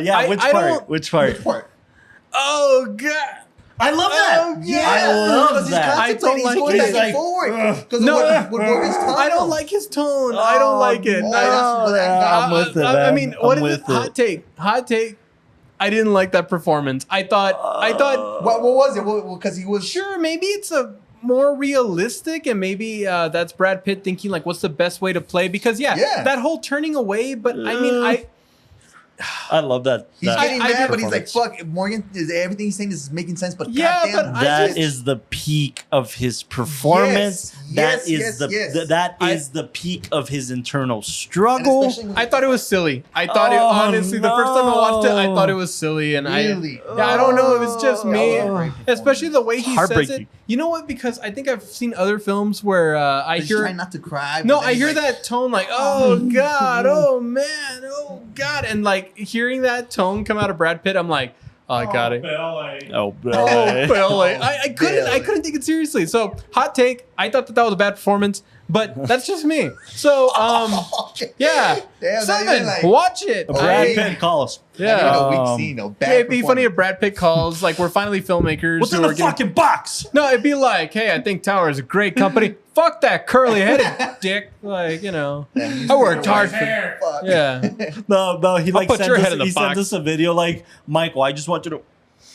Yeah, which I part? don't- Which part? Which part? Oh god. I love that. Oh, yeah. I love Because he's that. I don't contemplating, like he's going it. back He's and like, forward. Because No. what Morgan's telling I don't him. like his tone. I don't like it. Oh, I- that's what I I'm with it, I man. mean, what I'm is it? with it. Hot take. I didn't like that performance. I thought What was it? Because he was sure, maybe it's a more realistic, and maybe that's Brad Pitt thinking like, what's the best way to play? Because Yeah. that whole turning away. But I mean, I love that. He's that getting mad, but he's like, performance. "Fuck, Morgan! Everything he's saying is making sense." But Yeah, goddamn, but I That just- is the peak of his performance. Yes, That is yes, yes. that I- is the peak of his internal And struggle. especially when- I thought it was silly. I thought it Oh, honestly. The first time I watched it, I no. thought it was silly, and Really? I don't know if it's just me, That was a great especially the way he says it. Heartbreaking. You know what? Because I think I've seen other films where I He's hear trying not to cry. no, but then I he's hear like, that tone like, oh god, oh man, oh god, and like hearing that tone come out of Brad Pitt, I'm like, oh, I got it. Oh, Oh, Billy. I couldn't Billy. take it seriously. So hot take. I thought that was a bad performance, but that's just me. So yeah, Damn, not 7. even like- Watch it. Brad Hey. Pitt calls. Yeah. a weak scene, no bad. Yeah, it'd be funny if performance. Brad Pitt calls. Like, we're finally filmmakers. What's in who the are getting- fucking box? No, it'd be like, hey, I think Tower is a great company. Fuck that curly-headed dick. Like, you know, I worked hard for. Fuck. Yeah. No, he like put sent your us, head in the he sent box. us a video like, Michael, I just want you to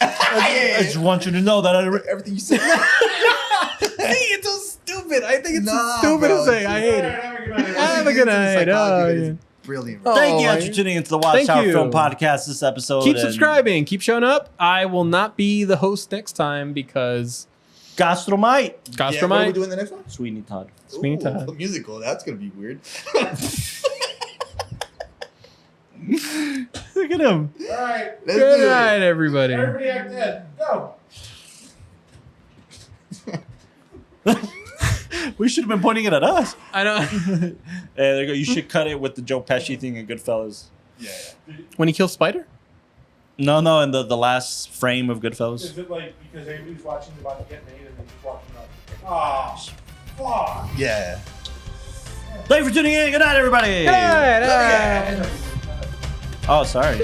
Yeah, I just want you to know that everything you said. See, it's so stupid. I think it's Nah, so stupid bro, to say. it's I just- hate it. Have a Into good the night. psychology Oh, of it is yeah. Brilliant. Bro. Thank you Oh, guys for tuning into the thank WatchTower you. Film Podcast this episode. Keep and subscribing. Keep showing up. I will not be the host next time because Gastromite. Yeah, what are we Gastromite. doing the next one? Sweeney Todd. Sweeney Ooh, Todd. the musical. That's gonna be weird. Look at him. All right. Let's Good do it. night, everybody. Everybody act dead. Go. We should have been pointing it at us. I know. Hey, there you go. You should cut it with the Joe Pesci thing in Goodfellas. Yeah. When he kills Spider? No, in the last frame of Goodfellas. Is it like because everybody's watching about to get made and they're just watching up? Oh, fuck. Yeah. Thank you for tuning in. Good night, everybody. Good night. Yeah. Oh, sorry.